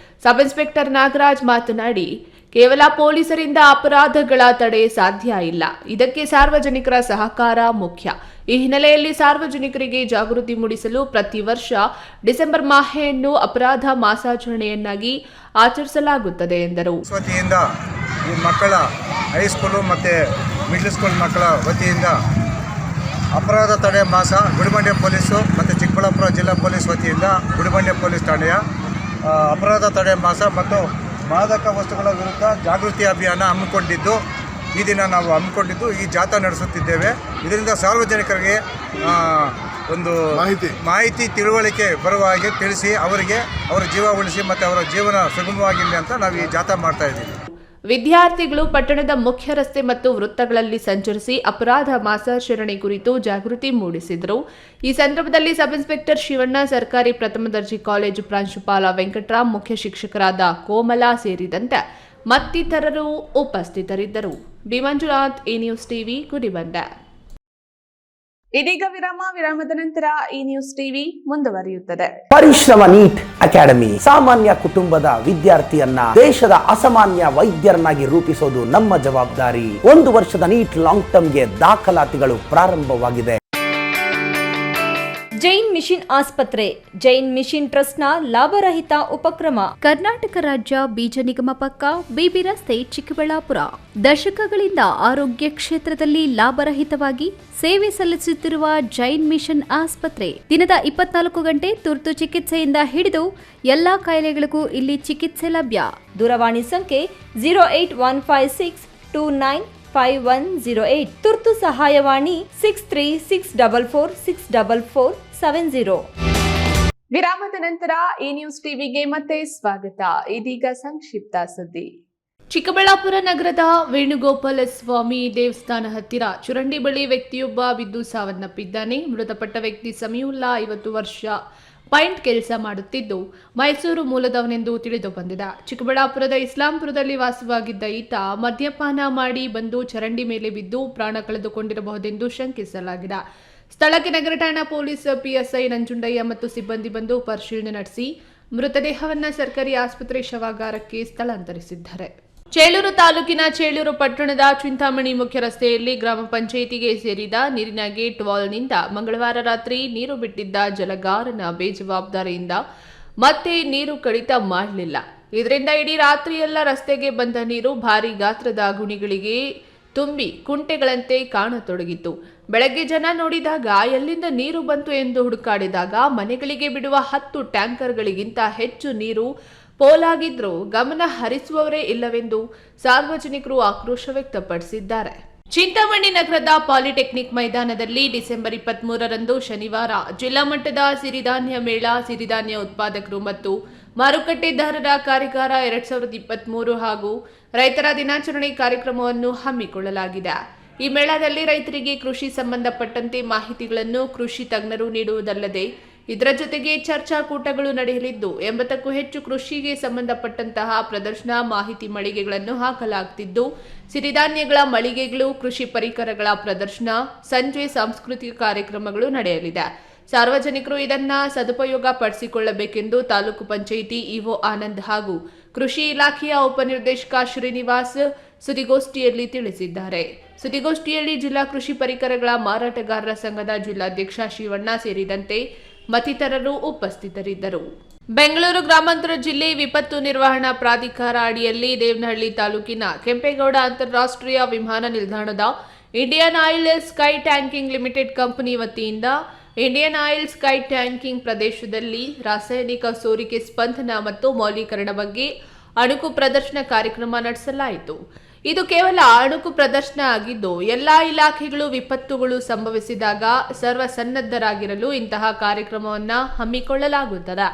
ಸಬ್ ಇನ್ಸ್ಪೆಕ್ಟರ್ ನಾಗರಾಜ್ ಮಾತನಾಡಿ, ಕೇವಲ ಪೊಲೀಸರಿಂದ ಅಪರಾಧಗಳ ತಡೆ ಸಾಧ್ಯ ಇಲ್ಲ, ಇದಕ್ಕೆ ಸಾರ್ವಜನಿಕರ ಸಹಕಾರ ಮುಖ್ಯ. ಈ ಹಿನ್ನೆಲೆಯಲ್ಲಿ ಸಾರ್ವಜನಿಕರಿಗೆ ಜಾಗೃತಿ ಮೂಡಿಸಲು ಪ್ರತಿ ವರ್ಷ ಡಿಸೆಂಬರ್ ಮಾಹೆಯನ್ನು ಅಪರಾಧ ಮಾಸಾಚರಣೆಯನ್ನಾಗಿ ಆಚರಿಸಲಾಗುತ್ತದೆ ಎಂದರು. ವತಿಯಿಂದ ಈ ಮಕ್ಕಳ ಹೈಸ್ಕೂಲು ಮತ್ತು ಮಿಡ್ಲ್ ಸ್ಕೂಲ್ ಮಕ್ಕಳ ವತಿಯಿಂದ ಅಪರಾಧ ತಡೆ ಮಾಸ ಗುಡಿಬಂಡೆ ಪೊಲೀಸು ಮತ್ತು ಚಿಕ್ಕಬಳ್ಳಾಪುರ ಜಿಲ್ಲಾ ಪೊಲೀಸ್ ವತಿಯಿಂದ ಗುಡಿಬಂಡೆ ಪೊಲೀಸ್ ಠಾಣೆಯ ಅಪರಾಧ ತಡೆ ಮಾಸ ಮತ್ತು ಮಾದಕ ವಸ್ತುಗಳ ವಿರುದ್ಧ ಜಾಗೃತಿ ಅಭಿಯಾನ ಹಮ್ಮಿಕೊಂಡಿದ್ದು, ಈ ದಿನ ನಾವು ಹಮ್ಮಿಕೊಂಡಿದ್ದು ಈ ಜಾಥಾ ನಡೆಸುತ್ತಿದ್ದೇವೆ. ಇದರಿಂದ ಸಾರ್ವಜನಿಕರಿಗೆ ಒಂದು ಮಾಹಿತಿ ತಿಳುವಳಿಕೆ ಬರುವ ಹಾಗೆ ತಿಳಿಸಿ ಅವರಿಗೆ ಅವರ ಜೀವ ಉಳಿಸಿ ಮತ್ತು ಅವರ ಜೀವನ ಸುಗಮವಾಗಿರಲಿ ಅಂತ ನಾವು ಈ ಜಾಥಾ ಮಾಡ್ತಾ ಇದ್ದೀವಿ. ವಿದ್ಯಾರ್ಥಿಗಳು ಪಟ್ಟಣದ ಮುಖ್ಯ ರಸ್ತೆ ಮತ್ತು ವೃತ್ತಗಳಲ್ಲಿ ಸಂಚರಿಸಿ ಅಪರಾಧ ಮಾಸಾಚರಣೆ ಕುರಿತು ಜಾಗೃತಿ ಮೂಡಿಸಿದರು. ಈ ಸಂದರ್ಭದಲ್ಲಿ ಸಬ್ ಇನ್ಸ್ಪೆಕ್ಟರ್ ಶಿವಣ್ಣ, ಸರ್ಕಾರಿ ಪ್ರಥಮ ದರ್ಜೆ ಕಾಲೇಜು ಪ್ರಾಂಶುಪಾಲ ವೆಂಕಟರಾಮ್, ಮುಖ್ಯ ಶಿಕ್ಷಕರಾದ ಕೋಮಲಾ ಸೇರಿದಂತೆ ಮತ್ತಿತರರು ಉಪಸ್ಥಿತರಿದ್ದರು. ಬಿ ಮಂಜುನಾಥ್, ಈ ನ್ಯೂಸ್ ಟಿವಿ, ಗುಡಿಬಂಡೆ. ಇದೀಗ ವಿರಾಮದ ನಂತರ ಈ ನ್ಯೂಸ್ ಟಿವಿ ಮುಂದುವರಿಯುತ್ತದೆ. ಪರಿಶ್ರಮ ನೀಟ್ ಅಕಾಡೆಮಿ ಸಾಮಾನ್ಯ ಕುಟುಂಬದ ವಿದ್ಯಾರ್ಥಿಯನ್ನ ದೇಶದ ಅಸಾಮಾನ್ಯ ವೈದ್ಯರನ್ನಾಗಿ ರೂಪಿಸೋದು ನಮ್ಮ ಜವಾಬ್ದಾರಿ. 1 ವರ್ಷದ ನೀಟ್ ಲಾಂಗ್ ಟರ್ಮ್ಗೆ ದಾಖಲಾತಿಗಳು ಪ್ರಾರಂಭವಾಗಿದೆ. ಜೈನ್ ಮಿಷನ್ ಆಸ್ಪತ್ರೆ, ಜೈನ್ ಮಿಷನ್ ಟ್ರಸ್ಟ್ನ ಲಾಭರಹಿತ ಉಪಕ್ರಮ. ಕರ್ನಾಟಕ ರಾಜ್ಯ ಬೀಜ ನಿಗಮ ಪಕ್ಕ, BB ರಸ್ತೆ, ಚಿಕ್ಕಬಳ್ಳಾಪುರ. ದಶಕಗಳಿಂದ ಆರೋಗ್ಯ ಕ್ಷೇತ್ರದಲ್ಲಿ ಲಾಭರಹಿತವಾಗಿ ಸೇವೆ ಸಲ್ಲಿಸುತ್ತಿರುವ ಜೈನ್ ಮಿಷನ್ ಆಸ್ಪತ್ರೆ ದಿನದ 24 ಗಂಟೆ ತುರ್ತು ಚಿಕಿತ್ಸೆಯಿಂದ ಹಿಡಿದು ಎಲ್ಲಾ ಕಾಯಿಲೆಗಳಿಗೂ ಇಲ್ಲಿ ಚಿಕಿತ್ಸೆ ಲಭ್ಯ. ದೂರವಾಣಿ ಸಂಖ್ಯೆ 08156295108. ತುರ್ತು ಸಹಾಯವಾಣಿ 6364464470. ವಿರಾಮದ ನಂತರ ಈ ನ್ಯೂಸ್ ಟಿವಿಗೆ ಮತ್ತೆ ಸ್ವಾಗತ. ಇದೀಗ ಸಂಕ್ಷಿಪ್ತ ಸುದ್ದಿ. ಚಿಕ್ಕಬಳ್ಳಾಪುರ ನಗರದ ವೇಣುಗೋಪಾಲ ಸ್ವಾಮಿ ದೇವಸ್ಥಾನ ಹತ್ತಿರ ಚುರಂಡಿ ಬಳಿ ವ್ಯಕ್ತಿಯೊಬ್ಬ ಬಿದ್ದು ಸಾವನ್ನಪ್ಪಿದ್ದಾನೆ. ಮೃತಪಟ್ಟ ವ್ಯಕ್ತಿ ಸಮೀವುಲ್ಲಾ 50 ವರ್ಷ ಪಾಯಿಂಟ್ ಕೆಲಸ ಮಾಡುತ್ತಿದ್ದು ಮೈಸೂರು ಮೂಲದವನೆಂದು ತಿಳಿದು ಬಂದಿದೆ. ಚಿಕ್ಕಬಳ್ಳಾಪುರದ ಇಸ್ಲಾಂಪುರದಲ್ಲಿ ವಾಸವಾಗಿದ್ದ ಈತ ಮದ್ಯಪಾನ ಮಾಡಿ ಬಂದು ಚರಂಡಿ ಮೇಲೆ ಬಿದ್ದು ಪ್ರಾಣ ಕಳೆದುಕೊಂಡಿರಬಹುದೆಂದು ಶಂಕಿಸಲಾಗಿದೆ. ಸ್ಥಳಕ್ಕೆ ನಗರ ಠಾಣಾ ಪೊಲೀಸ್ ಪಿಎಸ್ಐ ನಂಜುಂಡಯ್ಯ ಮತ್ತು ಸಿಬ್ಬಂದಿ ಬಂದು ಪರಿಶೀಲನೆ ನಡೆಸಿ ಮೃತದೇಹವನ್ನು ಸರ್ಕಾರಿ ಆಸ್ಪತ್ರೆ ಶವಾಗಾರಕ್ಕೆ ಸ್ಥಳಾಂತರಿಸಿದ್ದಾರೆ. ಚೇಳೂರು ತಾಲೂಕಿನ ಚೇಳೂರು ಪಟ್ಟಣದ ಚಿಂತಾಮಣಿ ಮುಖ್ಯ ರಸ್ತೆಯಲ್ಲಿ ಗ್ರಾಮ ಪಂಚಾಯಿತಿಗೆ ಸೇರಿದ ನೀರಿನ ಗೇಟ್ ವಾಲ್ನಿಂದ ಮಂಗಳವಾರ ರಾತ್ರಿ ನೀರು ಬಿಟ್ಟಿದ್ದ ಜಲಗಾರನ ಬೇಜವಾಬ್ದಾರಿಯಿಂದ ಮತ್ತೆ ನೀರು ಕಡಿತ ಮಾಡಲಿಲ್ಲ. ಇದರಿಂದ ಇಡೀ ರಾತ್ರಿಯೆಲ್ಲ ರಸ್ತೆಗೆ ಬಂದ ನೀರು ಭಾರೀ ಗಾತ್ರದ ಗುಣಿಗಳಿಗೆ ತುಂಬಿ ಕುಂಟೆಗಳಂತೆ ಕಾಣತೊಡಗಿತ್ತು. ಬೆಳಗ್ಗೆ ಜನ ನೋಡಿದಾಗ ಎಲ್ಲಿಂದ ನೀರು ಬಂತು ಎಂದು ಹುಡುಕಾಡಿದಾಗ ಮನೆಗಳಿಗೆ ಬಿಡುವ 10 ಟ್ಯಾಂಕರ್ಗಳಿಗಿಂತ ಹೆಚ್ಚು ನೀರು ಪೋಲಾಗಿದ್ರೂ ಗಮನ ಹರಿಸುವವರೇ ಇಲ್ಲವೆಂದು ಸಾರ್ವಜನಿಕರು ಆಕ್ರೋಶ ವ್ಯಕ್ತಪಡಿಸಿದ್ದಾರೆ. ಚಿಂತಾಮಣಿ ನಗರದ ಪಾಲಿಟೆಕ್ನಿಕ್ ಮೈದಾನದಲ್ಲಿ ಡಿಸೆಂಬರ್ 23ರಂದು ಶನಿವಾರ ಜಿಲ್ಲಾ ಮಟ್ಟದ ಸಿರಿಧಾನ್ಯ ಮೇಳ, ಸಿರಿಧಾನ್ಯ ಉತ್ಪಾದಕರು ಮತ್ತು ಮಾರುಕಟ್ಟೆದಾರರ ಕಾರ್ಯಾಗಾರ 2023 ಹಾಗೂ ರೈತರ ದಿನಾಚರಣೆ ಕಾರ್ಯಕ್ರಮವನ್ನು ಹಮ್ಮಿಕೊಳ್ಳಲಾಗಿದೆ. ಈ ಮೇಳದಲ್ಲಿ ರೈತರಿಗೆ ಕೃಷಿ ಸಂಬಂಧಪಟ್ಟಂತೆ ಮಾಹಿತಿಗಳನ್ನು ಕೃಷಿ ತಜ್ಞರು ನೀಡುವುದಲ್ಲದೆ ಇದರ ಜೊತೆಗೆ ಚರ್ಚಾಕೂಟಗಳು ನಡೆಯಲಿದ್ದು 80ಕ್ಕೂ ಹೆಚ್ಚು ಕೃಷಿಗೆ ಸಂಬಂಧಪಟ್ಟಂತಹ ಪ್ರದರ್ಶನ, ಮಾಹಿತಿ ಮಳಿಗೆಗಳನ್ನು ಹಾಕಲಾಗುತ್ತಿದ್ದು ಸಿರಿಧಾನ್ಯಗಳ ಮಳಿಗೆಗಳು, ಕೃಷಿ ಪರಿಕರಗಳ ಪ್ರದರ್ಶನ, ಸಂಜೆ ಸಾಂಸ್ಕೃತಿಕ ಕಾರ್ಯಕ್ರಮಗಳು ನಡೆಯಲಿದೆ. ಸಾರ್ವಜನಿಕರು ಇದನ್ನ ಸದುಪಯೋಗ ಪಡಿಸಿಕೊಳ್ಳಬೇಕೆಂದು ತಾಲೂಕು ಪಂಚಾಯಿತಿ ಇಒ ಆನಂದ್ ಹಾಗೂ ಕೃಷಿ ಇಲಾಖೆಯ ಉಪನಿರ್ದೇಶಕ ಶ್ರೀನಿವಾಸ್ ಸುದ್ದಿಗೋಷ್ಠಿಯಲ್ಲಿ ತಿಳಿಸಿದ್ದಾರೆ. ಸುದ್ದಿಗೋಷ್ಠಿಯಲ್ಲಿ ಜಿಲ್ಲಾ ಕೃಷಿ ಪರಿಕರಗಳ ಮಾರಾಟಗಾರರ ಸಂಘದ ಜಿಲ್ಲಾಧ್ಯಕ್ಷ ಶಿವಣ್ಣ ಸೇರಿದಂತೆ ಮತ್ತಿತರರು ಉಪಸ್ಥಿತರಿದ್ದರು. ಬೆಂಗಳೂರು ಗ್ರಾಮಾಂತರ ಜಿಲ್ಲೆ ವಿಪತ್ತು ನಿರ್ವಹಣಾ ಪ್ರಾಧಿಕಾರ ಅಡಿಯಲ್ಲಿ ದೇವನಹಳ್ಳಿ ತಾಲೂಕಿನ ಕೆಂಪೇಗೌಡ ಅಂತಾರಾಷ್ಟ್ರೀಯ ವಿಮಾನ ನಿಲ್ದಾಣದ Indian oil sky tanking limited company ವತಿಯಿಂದ ಇಂಡಿಯನ್ ಆಯಿಲ್ ಸ್ಕೈ ಟ್ಯಾಂಕಿಂಗ್ ಪ್ರದೇಶದಲ್ಲಿ ರಾಸಾಯನಿಕ ಸೋರಿಕೆ ಸ್ಪಂದನ ಮತ್ತು ಮೌಲ್ಯೀಕರಣ ಬಗ್ಗೆ ಅಣುಕು ಪ್ರದರ್ಶನ ಕಾರ್ಯಕ್ರಮ ನಡೆಸಲಾಯಿತು. ಇದು ಕೇವಲ ಅಣುಕು ಪ್ರದರ್ಶನ ಆಗಿದ್ದು ಎಲ್ಲಾ ಇಲಾಖೆಗಳು ವಿಪತ್ತುಗಳು ಸಂಭವಿಸಿದಾಗ ಸರ್ವಸನ್ನದ್ಧರಾಗಿರಲು ಇಂತಹ ಕಾರ್ಯಕ್ರಮವನ್ನು ಹಮ್ಮಿಕೊಳ್ಳಲಾಗುತ್ತದೆ.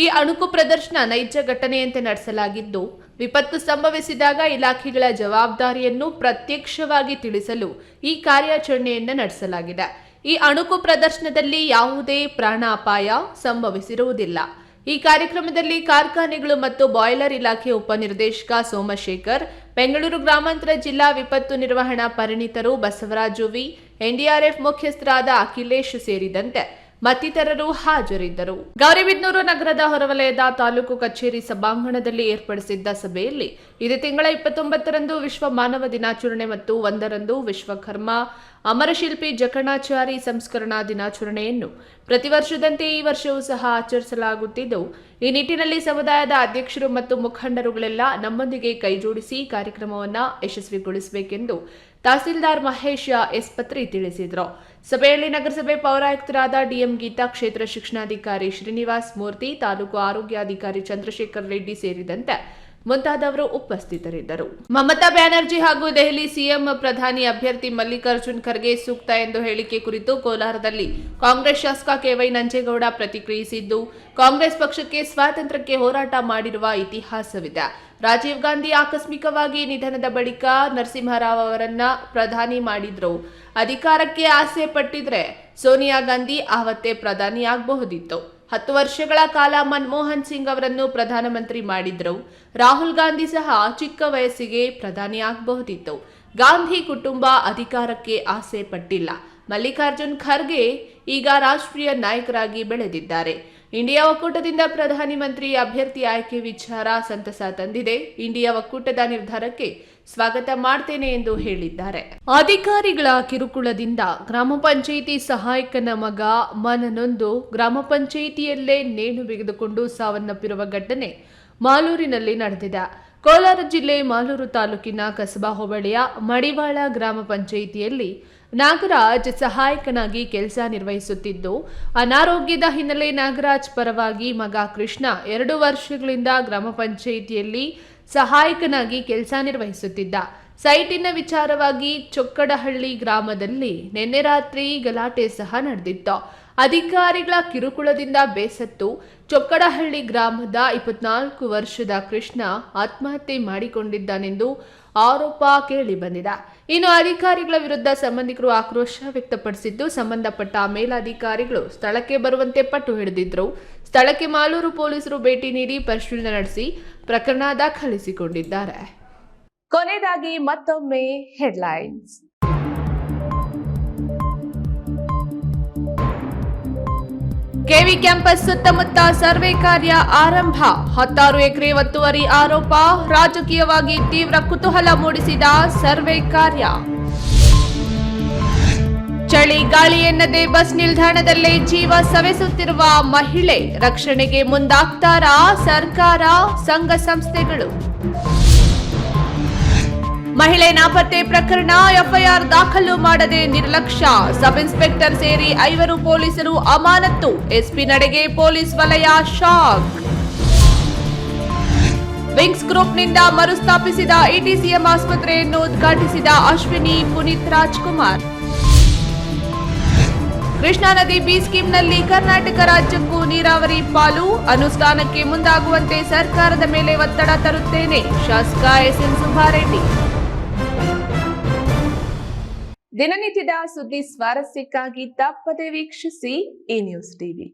ಈ ಅಣುಕು ಪ್ರದರ್ಶನ ನೈಜ ಘಟನೆಯಂತೆ ನಡೆಸಲಾಗಿದ್ದು ವಿಪತ್ತು ಸಂಭವಿಸಿದಾಗ ಇಲಾಖೆಗಳ ಜವಾಬ್ದಾರಿಯನ್ನು ಪ್ರತ್ಯಕ್ಷವಾಗಿ ತಿಳಿಸಲು ಈ ಕಾರ್ಯಾಚರಣೆಯನ್ನು ನಡೆಸಲಾಗಿದೆ. ಈ ಅಣುಕು ಪ್ರದರ್ಶನದಲ್ಲಿ ಯಾವುದೇ ಪ್ರಾಣಾಪಾಯ ಸಂಭವಿಸಿರುವುದಿಲ್ಲ. ಈ ಕಾರ್ಯಕ್ರಮದಲ್ಲಿ ಕಾರ್ಖಾನೆಗಳು ಮತ್ತು ಬಾಯ್ಲರ್ ಇಲಾಖೆ ಉಪನಿರ್ದೇಶಕ ಸೋಮಶೇಖರ್, ಬೆಂಗಳೂರು ಗ್ರಾಮಾಂತರ ಜಿಲ್ಲಾ ವಿಪತ್ತು ನಿರ್ವಹಣಾ ಪರಿಣಿತರು ಬಸವರಾಜು ವಿ, ಎನ್ಡಿಆರ್ಎಫ್ ಮುಖ್ಯಸ್ಥರಾದ ಅಖಿಲೇಶ್ ಸೇರಿದಂತೆ ಮತ್ತಿತರರು ಹಾಜರಿದ್ದರು. ಗೌರಿಬಿದನೂರು ನಗರದ ಹೊರವಲಯದ ತಾಲೂಕು ಕಚೇರಿ ಸಭಾಂಗಣದಲ್ಲಿ ಏರ್ಪಡಿಸಿದ್ದ ಸಭೆಯಲ್ಲಿ ಇದೇ ತಿಂಗಳ 29ರಂದು ವಿಶ್ವ ಮಾನವ ದಿನಾಚರಣೆ ಮತ್ತು 1ರಂದು ವಿಶ್ವಕರ್ಮ ಅಮರಶಿಲ್ಪಿ ಜಕಣಾಚಾರಿ ಸಂಸ್ಕರಣಾ ದಿನಾಚರಣೆಯನ್ನು ಪ್ರತಿ ವರ್ಷದಂತೆ ಈ ವರ್ಷವೂ ಸಹ ಆಚರಿಸಲಾಗುತ್ತಿದ್ದು, ಈ ನಿಟ್ಟಿನಲ್ಲಿ ಸಮುದಾಯದ ಅಧ್ಯಕ್ಷರು ಮತ್ತು ಮುಖಂಡರುಗಳೆಲ್ಲ ನಮ್ಮೊಂದಿಗೆ ಕೈಜೋಡಿಸಿ ಕಾರ್ಯಕ್ರಮವನ್ನು ಯಶಸ್ವಿಗೊಳಿಸಬೇಕೆಂದು ತಹಸೀಲ್ದಾರ್ ಮಹೇಶ್ ಎಸ್ ಪತ್ರಿ ತಿಳಿಸಿದರು. ಸಭೆಯಲ್ಲಿ ನಗರಸಭೆ ಪೌರಾಯುಕ್ತರಾದ ಡಿಎಂ ಗೀತಾ, ಕ್ಷೇತ್ರ ಶಿಕ್ಷಣಾಧಿಕಾರಿ ಶ್ರೀನಿವಾಸ್ ಮೂರ್ತಿ, ತಾಲೂಕು ಆರೋಗ್ಯಾಧಿಕಾರಿ ಚಂದ್ರಶೇಖರ್ ರೆಡ್ಡಿ ಸೇರಿದಂತೆ ಮುಂತಾದವರು ಉಪಸ್ಥಿತರಿದ್ದರು. ಮಮತಾ ಬ್ಯಾನರ್ಜಿ ಹಾಗೂ ದೆಹಲಿ ಸಿಎಂ ಪ್ರಧಾನಿ ಅಭ್ಯರ್ಥಿ ಮಲ್ಲಿಕಾರ್ಜುನ್ ಖರ್ಗೆ ಸೂಕ್ತ ಎಂದು ಹೇಳಿಕೆ ಕುರಿತು ಕೋಲಾರದಲ್ಲಿ ಕಾಂಗ್ರೆಸ್ ಶಾಸಕ ಕೆವೈ ನಂಜೇಗೌಡ ಪ್ರತಿಕ್ರಿಯಿಸಿದ್ದು, ಕಾಂಗ್ರೆಸ್ ಪಕ್ಷಕ್ಕೆ ಸ್ವಾತಂತ್ರ್ಯಕ್ಕೆ ಹೋರಾಟ ಮಾಡಿರುವ ಇತಿಹಾಸವಿದೆ. ರಾಜೀವ್ ಗಾಂಧಿ ಆಕಸ್ಮಿಕವಾಗಿ ನಿಧನದ ಬಳಿಕ ನರಸಿಂಹರಾವ್ ಅವರನ್ನ ಪ್ರಧಾನಿ ಮಾಡಿದ್ರು. ಅಧಿಕಾರಕ್ಕೆ ಆಸೆ ಪಟ್ಟಿದ್ರೆ ಸೋನಿಯಾ ಗಾಂಧಿ ಆವತ್ತೇ ಪ್ರಧಾನಿ ಆಗಬಹುದಿತ್ತು. 10 ವರ್ಷಗಳ ಕಾಲ ಮನಮೋಹನ್ ಸಿಂಗ್ ಅವರನ್ನು ಪ್ರಧಾನಮಂತ್ರಿ ಮಾಡಿದ್ರು. ರಾಹುಲ್ ಗಾಂಧಿ ಸಹ ಚಿಕ್ಕ ವಯಸ್ಸಿಗೆ ಪ್ರಧಾನಿ ಆಗಬಹುದಿತ್ತು. ಗಾಂಧಿ ಕುಟುಂಬ ಅಧಿಕಾರಕ್ಕೆ ಆಸೆ ಪಟ್ಟಿಲ್ಲ. ಮಲ್ಲಿಕಾರ್ಜುನ್ ಖರ್ಗೆ ಈಗ ರಾಷ್ಟ್ರೀಯ ನಾಯಕರಾಗಿ ಬೆಳೆದಿದ್ದಾರೆ. ಇಂಡಿಯಾ ಒಕ್ಕೂಟದಿಂದ ಪ್ರಧಾನಿ ಮಂತ್ರಿ ಅಭ್ಯರ್ಥಿ ಆಯ್ಕೆ ವಿಚಾರ ಸಂತಸ ತಂದಿದೆ. ಇಂಡಿಯಾ ಒಕ್ಕೂಟದ ನಿರ್ಧಾರಕ್ಕೆ ಸ್ವಾಗತ ಮಾಡ್ತೇನೆ ಎಂದು ಹೇಳಿದ್ದಾರೆ. ಅಧಿಕಾರಿಗಳ ಕಿರುಕುಳದಿಂದ ಗ್ರಾಮ ಪಂಚಾಯಿತಿ ಸಹಾಯಕನ ಮಗ ಮನನೊಂದು ಗ್ರಾಮ ಪಂಚಾಯಿತಿಯಲ್ಲೇ ನೇಣು ಬಿಗಿದುಕೊಂಡು ಸಾವನ್ನಪ್ಪಿರುವ ಘಟನೆ ಮಾಲೂರಿನಲ್ಲಿ ನಡೆದಿದೆ. ಕೋಲಾರ ಜಿಲ್ಲೆ ಮಾಲೂರು ತಾಲೂಕಿನ ಕಸಬಾ ಹೋಬಳಿಯ ಮಡಿವಾಳ ಗ್ರಾಮ ಪಂಚಾಯಿತಿಯಲ್ಲಿ ನಾಗರಾಜ್ ಸಹಾಯಕನಾಗಿ ಕೆಲಸ ನಿರ್ವಹಿಸುತ್ತಿದ್ದು, ಅನಾರೋಗ್ಯದ ಹಿನ್ನೆಲೆ ನಾಗರಾಜ್ ಪರವಾಗಿ ಮಗ ಕೃಷ್ಣ 2 ವರ್ಷಗಳಿಂದ ಗ್ರಾಮ ಪಂಚಾಯಿತಿಯಲ್ಲಿ ಸಹಾಯಕನಾಗಿ ಕೆಲಸ ನಿರ್ವಹಿಸುತ್ತಿದ್ದ. ಸೈಟಿನ ವಿಚಾರವಾಗಿ ಚೊಕ್ಕಡಹಳ್ಳಿ ಗ್ರಾಮದಲ್ಲಿ ನಿನ್ನೆ ರಾತ್ರಿ ಗಲಾಟೆ ಸಹ ನಡೆದಿತ್ತು. ಅಧಿಕಾರಿಗಳ ಕಿರುಕುಳದಿಂದ ಬೇಸತ್ತು ಚೊಕ್ಕಡಹಳ್ಳಿ ಗ್ರಾಮದ 24 ವರ್ಷದ ಕೃಷ್ಣ ಆತ್ಮಹತ್ಯೆ ಮಾಡಿಕೊಂಡಿದ್ದಾನೆಂದು ಆರೋಪ ಕೇಳಿಬಂದಿದೆ. ಇನ್ನು ಅಧಿಕಾರಿಗಳ ವಿರುದ್ಧ ಸಂಬಂಧಿಕರು ಆಕ್ರೋಶ ವ್ಯಕ್ತಪಡಿಸಿದ್ದು, ಸಂಬಂಧಪಟ್ಟ ಮೇಲಾಧಿಕಾರಿಗಳು ಸ್ಥಳಕ್ಕೆ ಬರುವಂತೆ ಪಟ್ಟು ಹಿಡಿದಿದ್ರು. ಸ್ಥಳಕ್ಕೆ ಮಾಲೂರು ಪೊಲೀಸರು ಭೇಟಿ ನೀಡಿ ಪರಿಶೀಲನೆ ನಡೆಸಿ ಪ್ರಕರಣ ದಾಖಲಿಸಿಕೊಂಡಿದ್ದಾರೆ. ಕೊನೆಯದಾಗಿ ಮತ್ತೊಮ್ಮೆ ಹೆಡ್ಲೈನ್ಸ್. ಕೆವಿ ಕ್ಯಾಂಪಸ್ ಸುತ್ತಮುತ್ತ ಸರ್ವೆ ಕಾರ್ಯ ಆರಂಭ. 16 ಎಕರೆ ಒತ್ತುವರಿ ಆರೋಪ ರಾಜಕೀಯವಾಗಿ ತೀವ್ರ ಕುತೂಹಲ ಮೂಡಿಸಿದ ಸರ್ವೆ ಕಾರ್ಯ. ಚಳಿ ಗಾಳಿ ಎನ್ನದೆ ಬಸ್ ನಿಲ್ದಾಣದಲ್ಲೇ ಜೀವ ಸವೆಸುತ್ತಿರುವ ಮಹಿಳೆ ರಕ್ಷಣೆಗೆ ಮುಂದಾಗ್ತಾರಾ ಸರ್ಕಾರ, ಸಂಘ ಸಂಸ್ಥೆಗಳು? ಮಹಿಳೆ ನಾಪತ್ತೆ ಪ್ರಕರಣ ಎಫ್ಐಆರ್ ದಾಖಲು ಮಾಡದೆ ನಿರ್ಲಕ್ಷ್ಯ. ಸಬ್ ಇನ್ಸ್ಪೆಕ್ಟರ್ ಸೇರಿ 5 ಪೊಲೀಸರು ಅಮಾನತು. ಎಸ್ಪಿ ನಡೆಗೆ ಪೊಲೀಸ್ ವಲಯ ಶಾಕ್. ವಿಂಗ್ಸ್ ಗ್ರೂಪ್ನಿಂದ ಮರುಸ್ಥಾಪಿಸಿದ ಇಟಿಸಿಎಂ ಆಸ್ಪತ್ರೆಯನ್ನು ಉದ್ಘಾಟಿಸಿದ ಅಶ್ವಿನಿ ಪುನೀತ್ ರಾಜ್ಕುಮಾರ್. ಕೃಷ್ಣಾ ನದಿ ಬಿ ಸ್ಕೀಮ್ನಲ್ಲಿ ಕರ್ನಾಟಕ ರಾಜ್ಯಕ್ಕೂ ನೀರಾವರಿ ಪಾಲು, ಅನುಷ್ಠಾನಕ್ಕೆ ಮುಂದಾಗುವಂತೆ ಸರ್ಕಾರದ ಮೇಲೆ ಒತ್ತಡ ತರುತ್ತೇನೆ, ಶಾಸಕ ಎಸ್ಎನ್ ಸುಬ್ಬಾರೆಡ್ಡಿ. ದಿನನಿತ್ಯದ ಸುದ್ದಿ ಸ್ವಾರಸ್ಯಕ್ಕಾಗಿ ತಪ್ಪದೆ ವೀಕ್ಷಿಸಿ ಈ ನ್ಯೂಸ್ ಟಿವಿ.